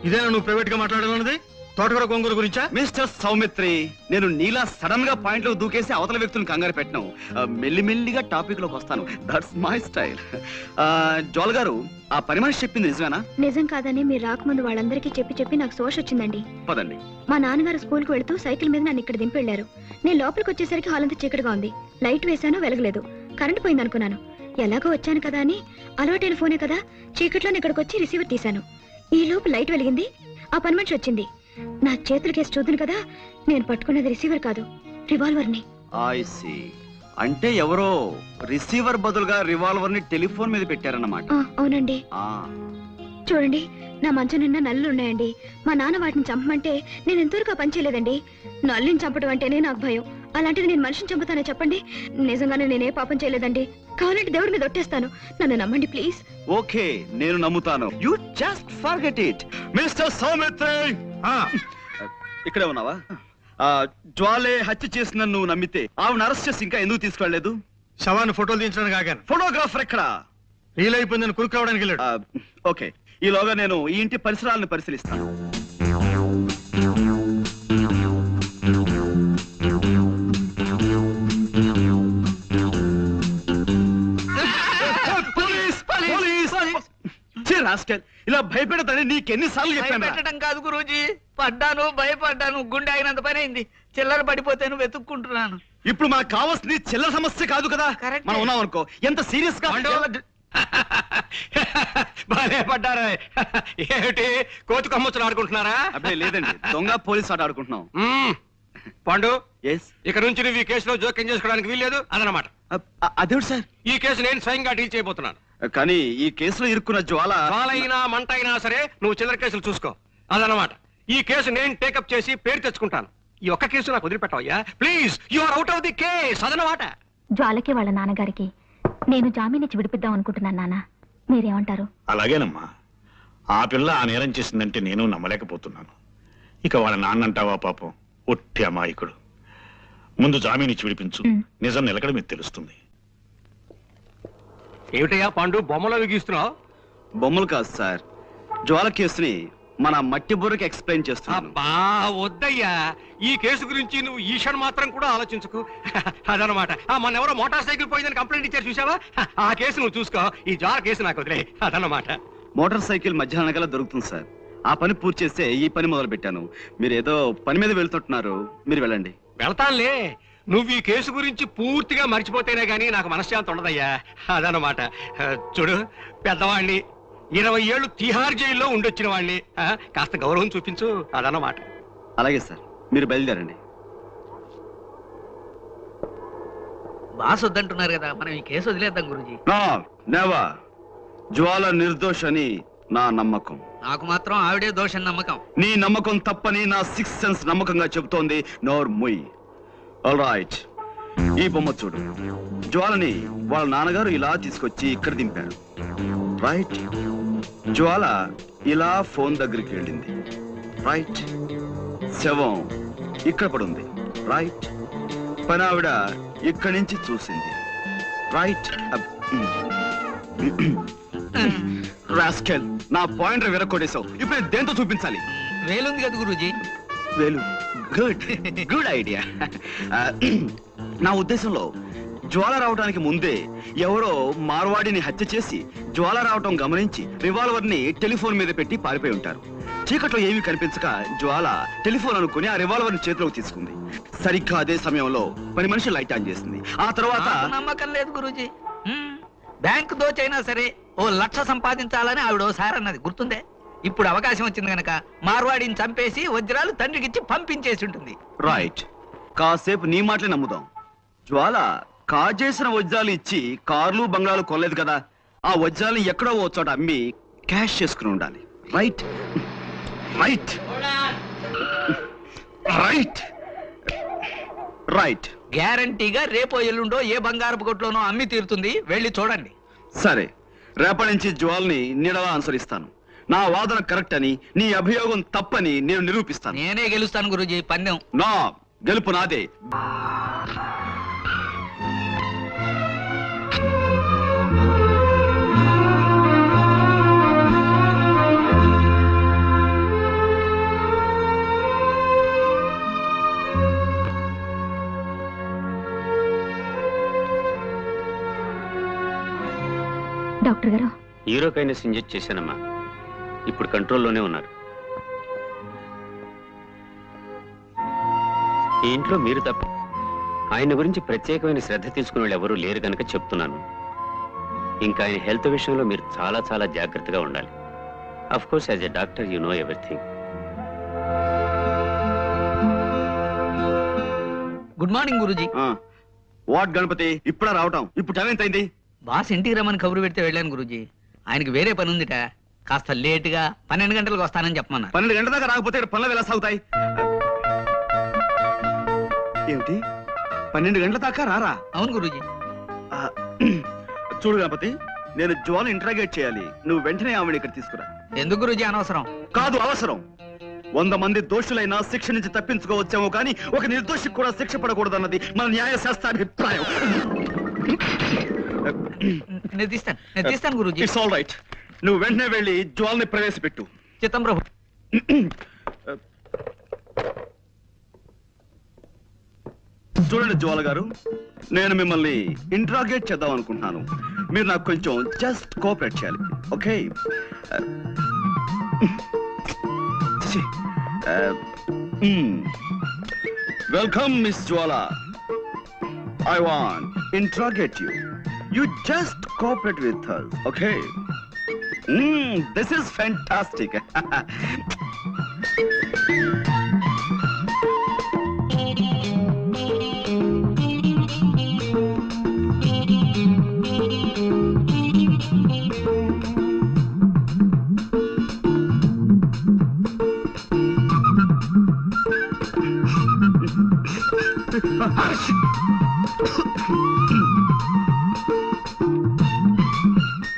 ఇదేనా నువ్వు ప్రైవేట్ గా మాట్లాడాలన్నది? తోటకూర గోంగూర గురించా? మిస్టర్ సౌమిత్రి, నేను నీలా సడన్ గా పాయింట్ లో దూకేసి అవతల వ్యక్తులను కంగారు పెట్టను. మెల్లిమెల్లిగా టాపిక్ లోకి వస్తాను. That's my style. జోల్ గారు, ఆ పని మనిషి చెప్పింది నిజమేనా? నిజం కాదని మీరు రాకముందు వాళ్ళందరికీ చెప్పి నాకు సోష వచ్చిందండి. పదండి. మా నాన్నగారు స్కూల్ కు వెళ్తూ సైకిల్ మీద నన్ను ఇక్కడ దింపి వెళ్లారు. నేను లోపలికి వచ్చేసరికి హాల్ అంతా చీకటిగా ఉంది. లైట్ వేసాను, వెలగలేదు. కరెంట్ పోయింది అనుకున్నాను. ఎలాగో వచ్చాను కదా అని అలవాటైన ఫోనే కదా, చీకట్లోనే ఇక్కడికి వచ్చి రిసీవర్ తీశాను. ఈ లోపు లైట్ వెలిగింది. ఆ పని మనిషి వచ్చింది. నా చేతులు కేసు చూద్దును కదా, నేను పట్టుకున్నది రిసీవర్ కాదు, రివాల్వర్ ని. I see. అంటే ఎవరో రిసీవర్ బదులుగా రివాల్వర్ ని టెలిఫోన్ మీద పెట్టారన్నమాట. అవునండి. చూడండి, నా మంచం నిండా నల్లులు ఉన్నాయండి. మా నాన్న వాటిని చంపమంటే నేను ఎంతవరకు పని చేయలేదండి. నల్లిని చంపడం అంటేనే నాకు భయం. అలాంటిది నేను మనిషిని చంపుతానే చెప్పండి? నిజంగానే నేనే పాపం చేయలేదండి. కావాలంటే దేవుడి మీద ఒట్టేస్తాను. నన్ను నమ్మండి ప్లీజ్. ఓకే, నేను నమ్ముతాను. You just forget it. Mister Saumitri, ఇక్కడే ఉన్నావా? జ్వాలే హత్య చేసిన నువ్వు నమ్మితే ఆవిడ అరెస్ట్ చేసి ఇంకా ఎందుకు తీసుకెళ్లలేదు? శవాన్ని ఫోటోలు తీయించడానికి ఆగాను. ఫోటోగ్రాఫర్ ఎక్కడ? రీల్ అయిపోయిందని కురుకు రావడానికి వెళ్ళాడు. ఓకే, ఈలోగా నేను ఈ ఇంటి పరిసరాలను పరిశీలిస్తాను. ఇలా భయపెడతానని నీకెన్నిసార్లు చెప్పాను? పెట్టడం కాదు గురూజీ, పడ్డాను, భయపడ్డాను, గుండె అయినంత పని అయింది. చిల్లర పడిపోతాను, వెతుక్కుంటున్నాను. ఇప్పుడు మనకు కావాల్సింది చిల్లర సమస్య కాదు కదా. మనం ఉన్నాం అనుకో, ఎంత సీరియస్ గా బాలే పడ్డారా? ఏమిటి కోతి కొమ్మచ్చులు ఆడుకుంటున్నారా? అబ్బే లేదండి, దొంగ పోలీస్ ఆట ఆడుకుంటున్నాం. పండు, ఎస్, ఇక నుంచి నువ్వు ఈ కేసులో జోక్యం చేసుకోవడానికి వీల్లేదు అదనమాట. అదేమిటి సార్? ఈ కేసు నేను స్వయంగా డీల్ చేయబోతున్నాను. కానీ ఈ కేసులో ఇరుక్కున్న జ్వాల అయినా మంట అయినా సరే నువ్వు చిల్లర కేసులు చూసుకో అదనమాట. ఈ కేసు నేను టేకప్ చేసి పేరు తెచ్చుకుంటాను. ఈ ఒక్క కేసు నాకు వదిలిపెట్టవయ్యా please. You are out of the case అదనమాట. జ్వాలకి వాళ్ళ నాన్నగారికి నేను జామీన్ ఇచ్చి విడిపిద్దాం అనుకుంటున్నాను నాన్న, మీరేమంటారు? అలాగేనమ్మా. ఆ పిల్ల ఆ నేరం చేసిందంటే నేను నమ్మలేకపోతున్నాను. ఇక వాళ్ళ నాన్నంటావా పాపం, ఒట్టి అమాయకుడు. ముందు జామీన్ ఇచ్చి విడిపించు, నిజం నిలకడ మీకు తెలుస్తుంది. ఏమిటయ్యా పాండు బొమ్మలో విగిస్తున్నావు? బొమ్మలు కాదు సార్, జ్వాల కేసుని మన మట్టి బుర్రకి ఎక్స్ప్లెయిన్ చేస్తున్నాను. అబ్బా వద్దయ్యా, ఈ కేసు గురించి నువ్వు ఈషన్ మాత్రం కూడా ఆలోచించుకు అదనమాట. మన ఎవరో మోటార్ సైకిల్ పోయిందని కంప్లైంట్ ఇచ్చారు చూసావా, ఆ కేసు నువ్వు చూసుకో. ఈ జ్వాల కేసు నాకు వదిలే అదనమాట. మోటార్ సైకిల్ మధ్యాహ్నం కల్లా దొరుకుతుంది సార్. ఆ పని పూర్తి చేస్తే ఈ పని మొదలు పెట్టాను. మీరు ఏదో పని మీద వెళ్తుంటున్నారు, మీరు వెళ్ళండి. వెళ్తానులే, నువ్వు ఈ కేసు గురించి పూర్తిగా మర్చిపోతేనే గానీ నాకు మనశ్శాంతి ఉండదయ్యా అదనమాట. చూడు, పెద్దవాణ్ణి 20 ఏళ్ళు తిహార్ జైల్లో ఉండొచ్చిన వాడిని, కాస్త గౌరవం చూపించు అదనమాట. అలాగే సార్, మీరు బయలుదేరండి. బాస్ వద్దంటున్నారు కదా, మనం ఈ కేసు వదిలేద్దాం గురూజీ. నెవర్. జ్వాల నిర్దోషని నా నమ్మకం. నాకు మాత్రం ఆవిడే దోషం నమ్మకం. నీ నమ్మకం తప్పని నా 6th సెన్స్ నమ్మకంగా చెబుతోంది. నోర్ ముయ్. ఆల్ రైట్, ఈ బొమ్మ చూడు. జ్వాలని వాళ్ళ నాన్నగారు ఇలా తీసుకొచ్చి ఇక్కడ దింపారు. రైట్. జ్వాల ఇలా ఫోన్ దగ్గరికి వెళ్ళింది. రైట్. శవం ఇక్కడ పడుంది. రైట్. పనావిడ ఇక్కడి నుంచి చూసింది. రైట్. రాస్కెల్, నా పాయింటర్ విరక్కొడేశావు. ఇప్పుడు దేంతో చూపించాలి? వేలుంది కదా గురూజీ. వేలు. Good good idea. నా ఉద్దేశంలో జ్వాల రావడానికి ముందే ఎవరో మార్వాడిని హత్య చేసి జ్వాల రావటం గమనించి రివాల్వర్ ని టెలిఫోన్ మీద పెట్టి పారిపోయి ఉంటారు. చీకట్లో ఏమీ కనిపించక జ్వాల టెలిఫోన్ అనుకుని ఆ రివాల్వర్ ని చేతిలోకి తీసుకుంది. సరిగ్గా అదే సమయంలో పని మనిషి లైట్ ఆన్ చేసింది. ఆ తర్వాత నమ్మకం లేదు గురూజీ. బ్యాంకు దోచైనా సరే 1,00,000 సంపాదించాలని ఆవిడ ఓసారి అన్నది గుర్తుందే. ఇప్పుడు అవకాశం వచ్చింది గనక మార్వాడిని చంపేసి వజ్రాలు తండ్రికిచ్చి పంపించేసి ఉంటుంది. రైట్. కాసేపు నీ మాటలే నమ్ముదాం. జ్వాల కాజేసిన వజ్రాలు ఇచ్చి కార్లు బంగ్లాలు కొనలేదు కదా, ఆ వజ్రాలు ఎక్కడో ఓ చోట అమ్మి క్యాష్ చేసుకుని ఉండాలి. Right right right right. గ్యారంటీగా రేపో ఎల్లుండో ఏ బంగారపు కొట్లోనో అమ్మి తీరుతుంది, వెళ్ళి చూడండి. సరే, రేపటి నుంచి జ్వాల్ని నీడలా అనుసరిస్తాను. నా వాదన కరెక్ట్ అని, నీ అభియోగం తప్పని నేను నిరూపిస్తాను. నేనే గెలుస్తాను గురూజీ పందెం. నా గెలుపు నాదే. డాక్టర్ గారు, యూరోకైనస్ ఇంజెక్ట్ చేశానమ్మా. ఇప్పుడు కంట్రోల్లోనే ఉన్నారు. ఈ ఇంట్లో మీరు తప్ప ఆయన గురించి ప్రత్యేకమైన శ్రద్ధ తీసుకునే వాళ్ళు ఎవరూ లేరు కనుక చెప్తున్నాను. ఇంకా ఆయన హెల్త్ విషయంలో మీరు చాలా చాలా జాగ్రత్తగా ఉండాలి. Of course as a doctor you know everything. Good morning Guruji. What Ganapathi, ఇప్పుడా రావటం? ఇప్పుడు టైం ఎంత అయింది? బాస్ ఇంటికి రమ్మని కబురు పెడితే వెళ్ళాను గురూజీ. ఆయనకి వేరే పని ఉందిట, కాస్త లేటుగా 12 గంటలకు వస్తానని చెప్పమన్నా. 12 గంటల దాకా రాకపోతే పనులు ఎలా సాగుతాయి? ఏమిటి, 12 గంటల దాకా రారా? అవును గురూజీ. చూడు గణపతి, నేను జ్వాల ఇంట్రాగేట్ చేయాలి. నువ్వు వెంటనే ఆవిడ ఇక్కడ తీసుకురా. ఎందుకు గురూజీ అనవసరం? కాదు, అవసరం. 100 మంది దోషులైనా శిక్ష నుంచి తప్పించుకోవచ్చేమో కానీ ఒక నిర్దోషికి కూడా శిక్ష పడకూడదన్నది మన న్యాయశాస్త్రాభిప్రాయం. నేను తీస్తాను గురూజీ. It's all right. నువ్వు వెంటనే వెళ్ళి జ్వాల్ని ప్రవేశపెట్టు. చిత్తం ప్రభు. చూడండి జ్వాల గారు, నేను మిమ్మల్ని ఇంట్రాగేట్ చేద్దాం అనుకుంటున్నాను. మీరు నాకు కొంచెం జస్ట్ కోఆపరేట్ చేయాలి, okay? Welcome miss Jwala. I want interrogate you. You just cooperate with us, okay? This is fantastic.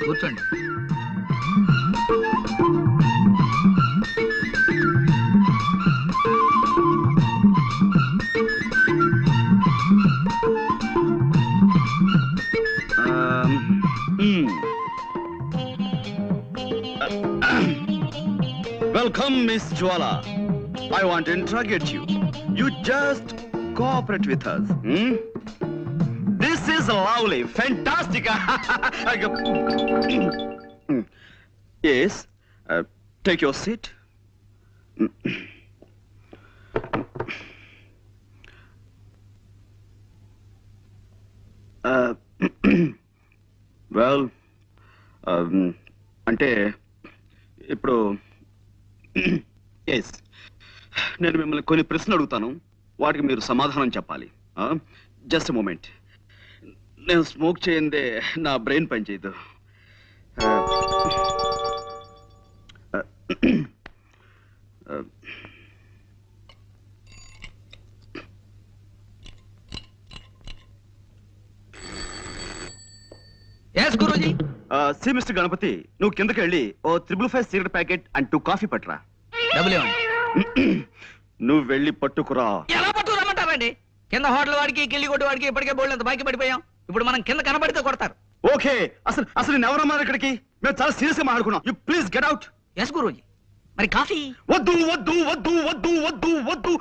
కూర్చోండి. Welcome, Miss Jwala. I want to interrogate you. You just cooperate with us. This is lovely, fantastic. Yes, take your seat. Well, అంటే ఇప్పుడు ఎస్ నేను మిమ్మల్ని కొన్ని ప్రశ్నలు అడుగుతాను, వాటికి మీరు సమాధానం చెప్పాలి. Just moment. నేను స్మోక్ చేయందే నా బ్రెయిన్ పనిచేయదు. సి మిస్టర్ గణపతి, నువ్వు కిందకి వెళ్ళి ఓ 555 సిగరెట్ ప్యాకెట్ అండ్ 2 కాఫీ పట్టురా. నువ్వు వెళ్ళి పట్టుకురా. ఎలా పట్టుకురమ్మంటారండి? కింద హోటల్ వాడికి కిల్లి కొట్టు వాడికి ఇప్పటికే బోల్డ్ అంత బాకీ పడిపోయాం. ఇప్పుడు మనం కింద కనబడితే కొడతారు. ఓకే, అసలు నేను ఎవరన్నారు ఇక్కడికి? మేము చాలా సీరియస్ గా మాట్లాడుకున్నాం. You please get out. Yes Guruji. మరి కాఫీ? వద్దు వద్దు వద్దు వద్దు వద్దు వద్దు.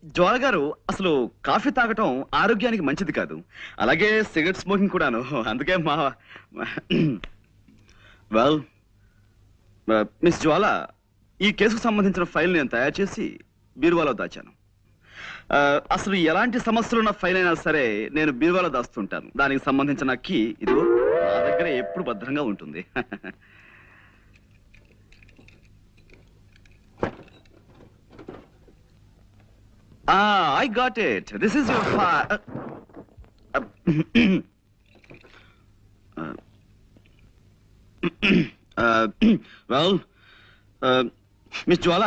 జ్వాల గారు, అసలు కాఫీ తాగటం ఆరోగ్యానికి మంచిది కాదు, అలాగే సిగరెట్ స్మోకింగ్ కూడాను. అందుకే వెల్ మిస్ జ్వాల, ఈ కేసుకు సంబంధించిన ఫైల్ నేను తయారు చేసి బీరువాలో దాచాను. అసలు ఎలాంటి సమస్యలున్న ఫైల్ అయినా సరే నేను బీరువాలో దాస్తుంటాను. దానికి సంబంధించిన కీ ఇదిగో నా దగ్గర ఎప్పుడు భద్రంగా ఉంటుంది. I got it. This is your file. Well, miss Jwala,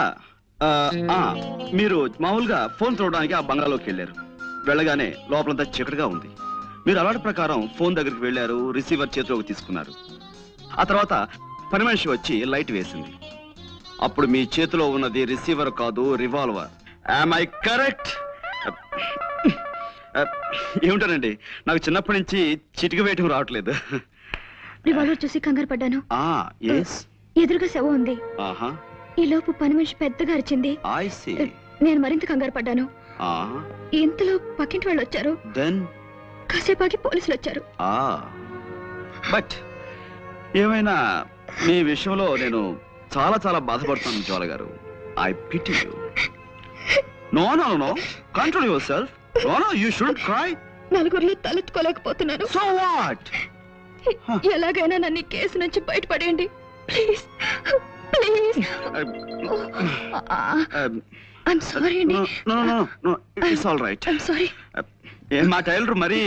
మీరు మామూలుగా ఫోన్ చూడడానికి ఆ బంగాళలోకి వెళ్ళారు. వెళ్ళగానే లోపలంతా చీకటిగా ఉంది. మీరు అలవాటు ప్రకారం ఫోన్ దగ్గరికి వెళ్ళారు, రిసీవర్ చేతిలోకి తీసుకున్నారు. ఆ తర్వాత పని మనిషి వచ్చి లైట్ వేసింది. అప్పుడు మీ చేతిలో ఉన్నది రిసీవర్ కాదు, రివాల్వర్. Am I correct? ఏమిటానండి, నాకు చిన్నప్పటి నుంచి చిటిక వేయటం రావట్లేదు. రివాల్వర్ చూసి కంగారు పడ్డాను. ఎదురుగా శవం ఉంది. ఈ లోపు పని మనిషి పెద్దగా అరిచింది. నేను మరింత కంగారు పడ్డాను. ఇంతలో పక్కింటి వాళ్ళు వచ్చారు. కాసేపాకి పోలీసులు వచ్చారు. బట్ ఏమైనా మీ విషయంలో నేను చాలా చాలా బాధపడుతున్నాను జ్వాల గారు. I pity you. No, no, no. Control yourself. No, no, you shouldn't cry. నలుగురిలో తలెత్తుకోలేకపోతున్నాను. So what? ఎలాగైనా నన్ను ఈ కేసు నుంచి బయటపడేయండి. Please please. I'm sorry అండి. No. It's all right. I'm sorry. మా టైలర్ మరి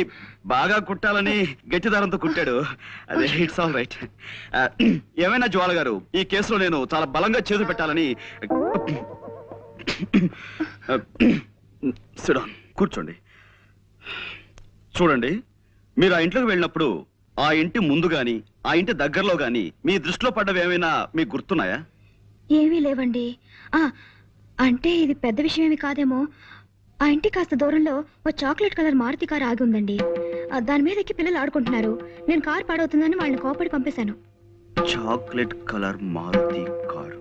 బాగా కుట్టాలని గట్టి దారంతో కుట్టాడు. అదే ఇట్స్ ఆల్ రైట్. ఏమైనా జ్వాల గారు, ఈ కేసులో నేను చాలా బలంగా చేతులు పెట్టాలని. కూర్చోండి. చూడండి, మీరు ఆ ఇంట్లోకి వెళ్ళినప్పుడు ఆ ఇంటి ముందు గాని ఆ ఇంటి దగ్గరలో గాని మీ దృష్టిలో పడ్డవి ఏమైనా మీకు గుర్తున్నాయా? ఏమీ లేవండి. అంటే ఇది పెద్ద విషయం ఏమి కాదేమో. ఆ ఇంటి కాస్త దూరంలో ఓ చాక్లెట్ కలర్ మారుతి కారు ఆగి ఉందండి. దాని మీద ఎక్కి పిల్లలు ఆడుకుంటున్నారు. నేను కారు పాడవుతుందని వాళ్ళని కోపడి పంపేశాను. Chocolate colour Maruti car.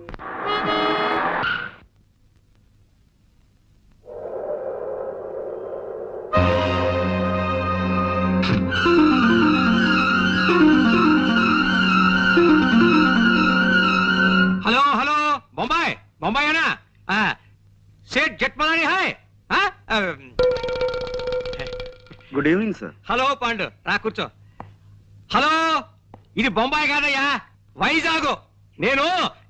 Hello hello, Bombay Bombay है ना? सेठ जेठमलानी है? Good evening sir. Hello Pandu, రా కూర్చో. హలో, ఇది బొంబాయి కాదయ్యా, వైజాగ్. నేను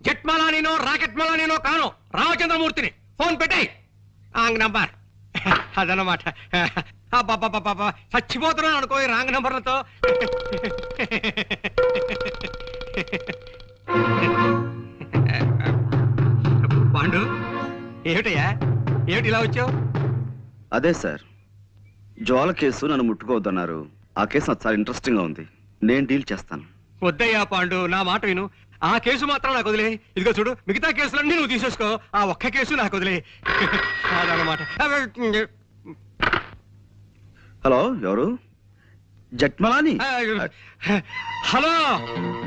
జెట్మలానీనో రాకెట్మలానీనో కాను, రామచంద్రమూర్తిని. ఫోన్ పెట్టాయి రాంగ్ నంబర్. అదన్నమాట. బాబా చచ్చిపోతున్నాను అనుకో ఈ రాంగ్ నంబర్లతో. పాండు, ఏమిటయ్యా, ఏమిటి ఇలా వచ్చావు? అదే సార్, జ్వాల కేసు నన్ను ముట్టుకోవద్దన్నారు. ఆ కేసు నాకు చాలా ఇంట్రెస్టింగ్ గా ఉంది. నేను డీల్ చేస్తాను. వద్దయ్యా పాండు, నా మాట విను. ఆ కేసు మాత్రం నాకు వదిలే. ఇదిగో చూడు, మిగతా కేసులన్నీ నువ్వు తీసేసుకో, ఆ ఒక్క కేసు నాకు వదిలే. అదన్నమాట. హలో, ఎవరు? జట్మలాని? హలో,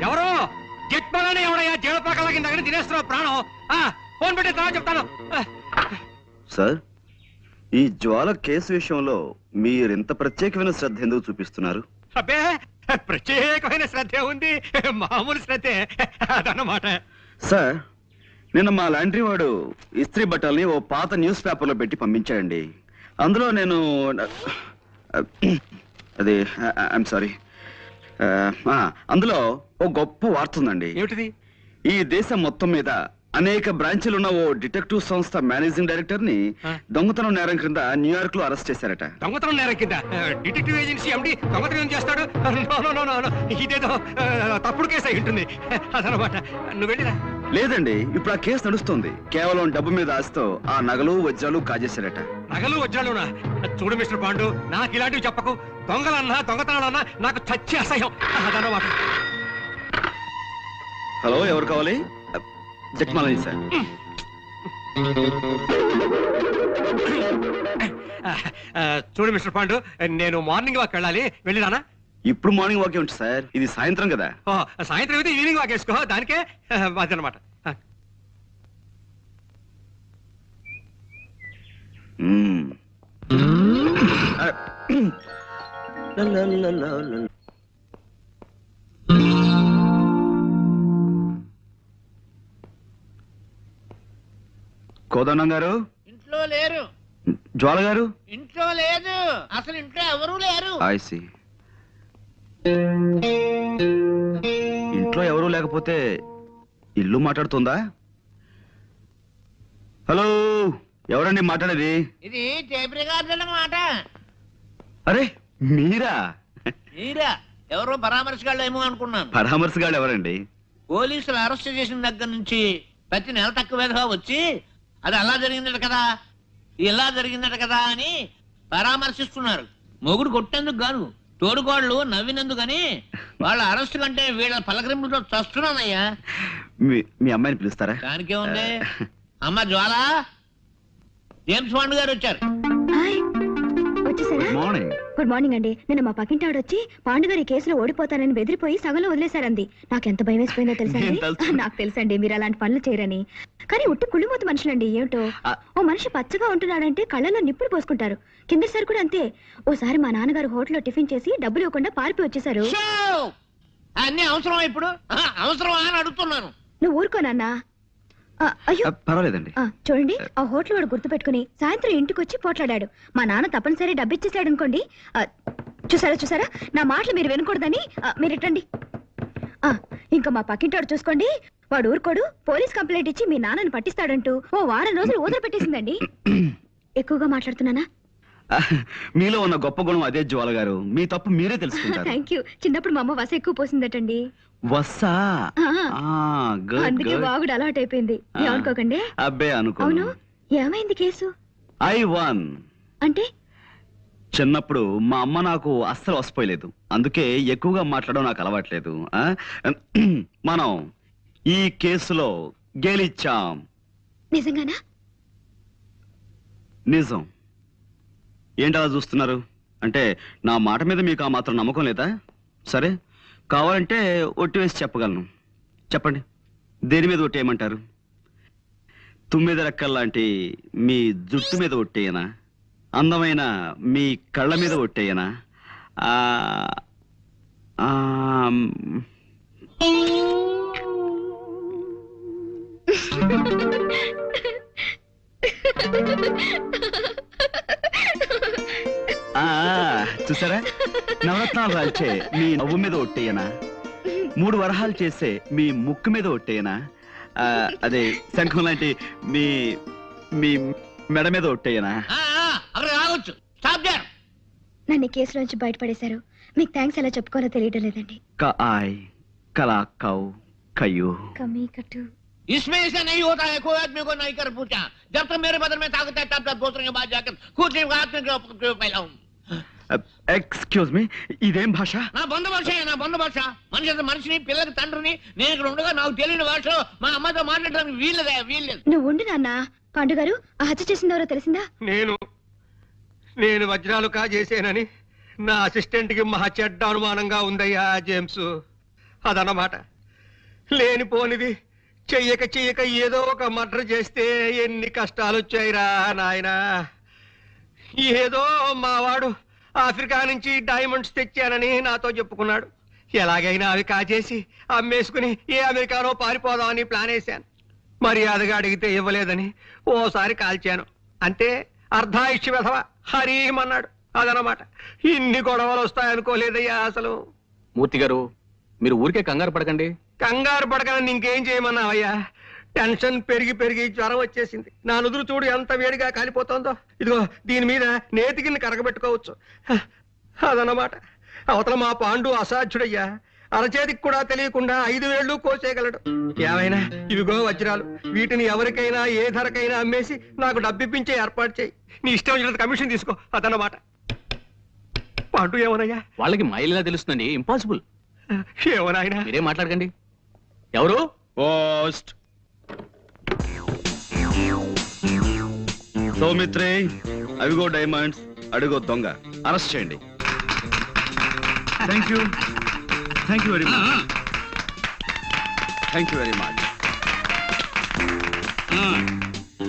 ఎవరు? జట్మలాని ఎవడయ్యా? జీవపాకల కింద తినేస్తున్నావు ప్రాణం. ఫోన్ పెట్టే తర్వాత చెప్తాను. సార్, ఈ జ్వాల కేసు విషయంలో మీరెంత ప్రత్యేకమైన శ్రద్ధ ఎందుకు చూపిస్తున్నారు? అబ్బే, ప్రత్యేకమైన శ్రద్ధ ఉంది, మామూలు శ్రద్ధే. అదన్నమాట. సార్, నిన్న మా లాండ్రీ వాడు ఇస్త్రీ బట్టల్ని ఓ పాత న్యూస్ పేపర్లో పెట్టి పంపించాడండి. అందులో నేను అది ఐఎమ్ సారీ, అందులో ఓ గొప్ప వార్త ఉందండి. ఏమిటిది? ఈ దేశం మొత్తం మీద అనేక బ్రాంచీలున్న ఓ డిటెక్టివ్ సంస్థ మేనేజింగ్ డైరెక్టర్ ని దొంగతనం నేరం కింద న్యూయార్క్ లో అరెస్ట్ చేశారట. దొంగతనం నేరం కింద డిటెక్టివ్ ఏజెన్సీ ఎండి దొంగతనం చేస్తాడు? ఇదేదో తప్పుడు కేసు అయి ఉంటుంది. అదనమాట. నువ్వు వెళ్ళిరా. లేదండి, ఇప్పుడు ఆ కేసు నడుస్తుంది. కేవలం డబ్బు మీద ఆశతో ఆ నగలు వజ్రాలు కాజేశారట. నగలు వజ్రాలునా? చూడు మిస్టర్ పాండు, నాకు ఇలాంటివి చెప్పకు. దొంగలన్నా దొంగతనాలన్నా నాకు చచ్చి అసహ్యం. అదనమాట. హలో, ఎవరు కావాలి? జట్మలాని సార్. చూడు మిస్టర్ పాండు, నేను మార్నింగ్ వాక్ వెళ్ళాలి, వెళ్ళిరానా? ఇప్పుడు మార్నింగ్ వాక్ ఏమిటి సార్, ఇది సాయంత్రం కదా. సాయంత్రం అయితే ఈవినింగ్ వాక్ వేసుకో, దానికే అదనమాట. కోదండం గారు ఇంట్లో లేరు. జ్వాల గారు ఇంట్లో లేదు, అసలు ఇంట్లో ఎవరూ లేరు. ఐసి. ఇంట్లో ఎవరూ లేకపోతే ఇల్లు మాట్లాడుతుందా? హలో, ఎవరండి మాట్లాడేది? ఇది టేప్ రికార్డుల మాట. అరే మీరా? మీరా? ఎవరో పరామర్శగాళ్ళు ఏమో అనుకున్నాను. పరామర్శగాళ్ళు ఎవరండి? పోలీసులు అరెస్ట్ చేసిన దగ్గర నుంచి ప్రతి నెల తక్కువగా వచ్చి అది అలా జరిగిందట కదా, ఇలా జరిగిందట కదా అని పరామర్శిస్తున్నారు. మొగుడు కొట్టేందుకు కాదు, తోడుకోళ్ళు నవ్వినందుకని. వాళ్ళ అరెస్ట్ కంటే వీళ్ళ పలకరింపులతో చస్తున్నానయ్యా. మీ అమ్మాయిని పిలుస్తారా? దానికే ఉంది. అమ్మ జ్వాల, జేమ్స్ బాండ్ గారు వచ్చారు. గుడ్ మార్నింగ్ అండి. నిన్న మా పక్కింటి ఆవిడ వచ్చి పాండుగారి కేసులో ఓడిపోతానని బెదిరిపోయి సగంలో వదిలేశారంది. నాకు ఎంత భయం వేసిపోయిందో తెలుసండి. నాకు తెలుసండి మీరు అలాంటి పనులు చేయరని. కానీ ఉట్టి కుళ్ళిమూత మనుషులండి. ఏమిటో, ఓ మనిషి పచ్చగా ఉంటున్నాడంటే కళ్ళలో నిప్పులు పోసుకుంటారు. కిందసారి కూడా అంతే. ఓసారి మా నాన్నగారు హోటల్లో టిఫిన్ చేసి డబ్బులు ఇవ్వకుండా పారిపోయి వచ్చేసారు. అన్ని అవసరమా ఇప్పుడు? అవసరమా అని అడుగుతున్నాను. నువ్వు ఊరుకోనన్నా. అయ్యో పర్వాలేదండి. చూడండి, ఆ హోటల్ వాడు గుర్తు పెట్టుకుని సాయంత్రం ఇంటికి వచ్చి పోట్లాడాడు. మా నాన్న తప్పనిసరి డబ్బిచ్చేసాడు అనుకోండి. చూసారా, నా మాటలు మీరు వినకూడదని మీరు ఇట్టండి. ఇంకా మా పక్కింటాడు చూసుకోండి, వాడు ఊరుకోడు. పోలీస్ కంప్లైంట్ ఇచ్చి మీ నాన్నని పట్టిస్తాడంటూ ఓ వారం రోజులు ఊదర పెట్టేసిందండి. ఎక్కువగా మాట్లాడుతున్నానా? మీలో ఉన్న గొప్ప గుణం అదే జ్వాల గారు. మీ తప్పు మీరే తెలుసుకుంటారు. Thank you. చిన్నప్పుడు మా అమ్మ వస ఎక్కువ పోసిందటండి. వస్సా? అందుకే బాగుడు అలవాటు అయిపోయింది. ఏమనుకోకండి. అబ్బే అనుకో. అవును, ఏమైంది కేసు? ఐ వన్ అంటే చిన్నప్పుడు మా అమ్మ నాకు అస్సలు వసిపోయలేదు. అందుకే ఎక్కువగా మాట్లాడడం నాకు అలవాట్లేదు. మనం ఈ కేసులో గెలిచాం. నిజంగానా? నిజం. ఏంటలా చూస్తున్నారు? అంటే నా మాట మీద మీకు ఆ మాత్రం నమ్మకం లేదా? సరే, కావాలంటే ఒట్టి వేసి చెప్పగలను. చెప్పండి, దేని మీద ఒట్టేయమంటారు? తుమ్మిద రెక్కల్లాంటి మీ జుట్టు మీద ఒట్టేయనా? అందమైన మీ కళ్ళ మీద ఒట్టేయనా? చూసారా, నవరత్నాలు రాల్చే మీ నవ్వు మీద ఒట్టేయనా, 3 వరహాలు చేసే మీ ముక్కు మీద ఒట్టేయనా, అదే శంఖం లాంటి మీ మీ మెడ మీద ఒట్టేయనా? అక్కడ రావచ్చు. Stop there. నన్ను ఈ కేసు నుంచి బయటపడేశారు. మీకు థ్యాంక్స్ ఎలా చెప్పుకోవాలో తెలియడం లేదండి. కాయ్ కలా కౌ కయ్యూ కమీ కట్టు. इसमें ऐसा नहीं होता है, कोई आदमी को नहीं कर पूछा। जब तक मेरे बदन में ताकत है तब तक दूसरे के बाद जाकर खुद ही हाथ में फैलाऊं। ఎక్స్క్యూజ్ మీ, ఇదేం భాష? నా బంధు భాష, నా బంధు భాష. మనిషిని పిల్లకి తండ్రిని నేను ఇక్కడ ఉండగా నాకు తెలియని భాషలో మా అమ్మతో మాట్లాడడానికి వీల్లేదు. నువ్వు ఉండు నాన్న. పాండు గారు, ఆ హత్య చేసింది ఎవరో తెలిసిందా? నేను వజ్రాలు కాజేసేనని నా అసిస్టెంట్ కి మహా చెడ్డ అనుమానంగా ఉందయ్యా జేమ్స్. అదన్నమాట. లేనిపోనిది చెయ్యక ఏదో ఒక మర్డర్ చేస్తే ఎన్ని కష్టాలు వచ్చాయిరా నాయనా. ఏదో మావాడు ఆఫ్రికా నుంచి డైమండ్స్ తెచ్చానని నాతో చెప్పుకున్నాడు. ఎలాగైనా అవి కాజేసి అమ్మేసుకుని ఏ అమెరికానో పారిపోదామని ప్లాన్ వేశాను. మర్యాదగా అడిగితే ఇవ్వలేదని ఓసారి కాల్చాను. అంతే, అర్ధాయుష్య వెధవ హరీమన్నాడు. అదనమాట. ఇన్ని గొడవలు వస్తాయనుకోలేదయ్యా అసలు. మూర్తి గారు, మీరు ఊరికే కంగారు పడకండి. కంగారు పడకని ఇంకేం చేయమన్నావయ్యా? టెన్షన్ పెరిగి జ్వరం వచ్చేసింది. నా నుదురు చూడు ఎంత వేడిగా కాలిపోతుందో. ఇదిగో దీని మీద నేతికిని కరగబెట్టుకోవచ్చు. అదన్నమాట. అవతల మా పాండు అసాధ్యుడయ్యా. అరచేతికి కూడా తెలియకుండా 5 వేళ్ళు కోసేయగలడు. ఏమైనా ఇవిగో వజ్రాలు, వీటిని ఎవరికైనా ఏ ధరకైనా అమ్మేసి నాకు డబ్బిప్పించే ఏర్పాటు చేయి. నీ ఇష్టం వచ్చినంత కమిషన్ తీసుకో. అదన్నమాట. పాండు ఏమోనయ్యా? వాళ్ళకి మైలేలా తెలుస్తుందండి, ఇంపాసిబుల్. ఏమోనాయనా? మీరేం మాట్లాడకండి. ఎవరు? పోస్ట్. సౌమిత్రే, అవిగో డైమండ్స్, అడుగో దొంగ. అరెస్ట్ చేయండి. Thank you very much. Thank you very much.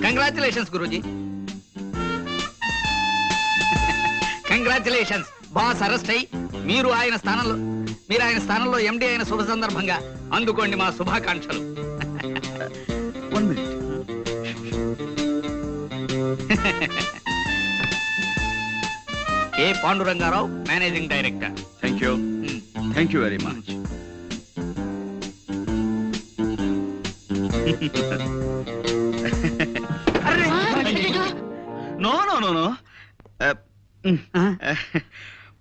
Congratulations Guruji. Congratulations. Boss arrest అయ్యి మీరు ఆయన స్థానంలో ఎండి అయిన శుభ సందర్భంగా అందుకోండి మా శుభాకాంక్షలు. 1 minute. K Pandurangarao, managing director. Thank you very much. No no no no.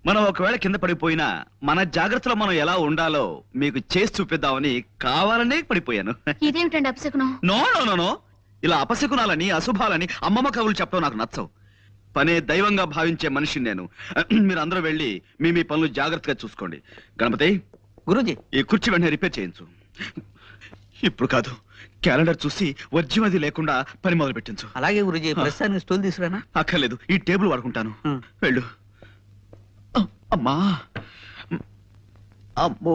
మనం ఒకవేళ కింద పడిపోయినా మన జాగ్రత్తలో మనం ఎలా ఉండాలో మీకు చేసి చూపిద్దామని కావాలనే పడిపోయాను. ఇదేమిటండి అపశకునం? No no no no. ఇలా అపశకునాలని అశుభాలని అమ్మమ్మ కవులు చెప్పడం నాకు నచ్చవు. పనే దైవంగా భావించే మనిషిని నేను. మీరు అందరూ వెళ్ళి మీ పనులు జాగ్రత్తగా చూసుకోండి. గణపతి గురూజీ, ఈ కుర్చీ వెంటనే రిపేర్ చేయించు. ఇప్పుడు కాదు, క్యాలెండర్ చూసి వర్జ్యం అది లేకుండా పని మొదలు పెట్టించు. అలాగే గురూజీ. ప్రస్తుతానికి స్టూల్ తీసుకురానా? అక్కర్లేదు, ఈ టేబుల్ వాడుకుంటాను. వెళ్ళు. అమ్మా, అమ్మో.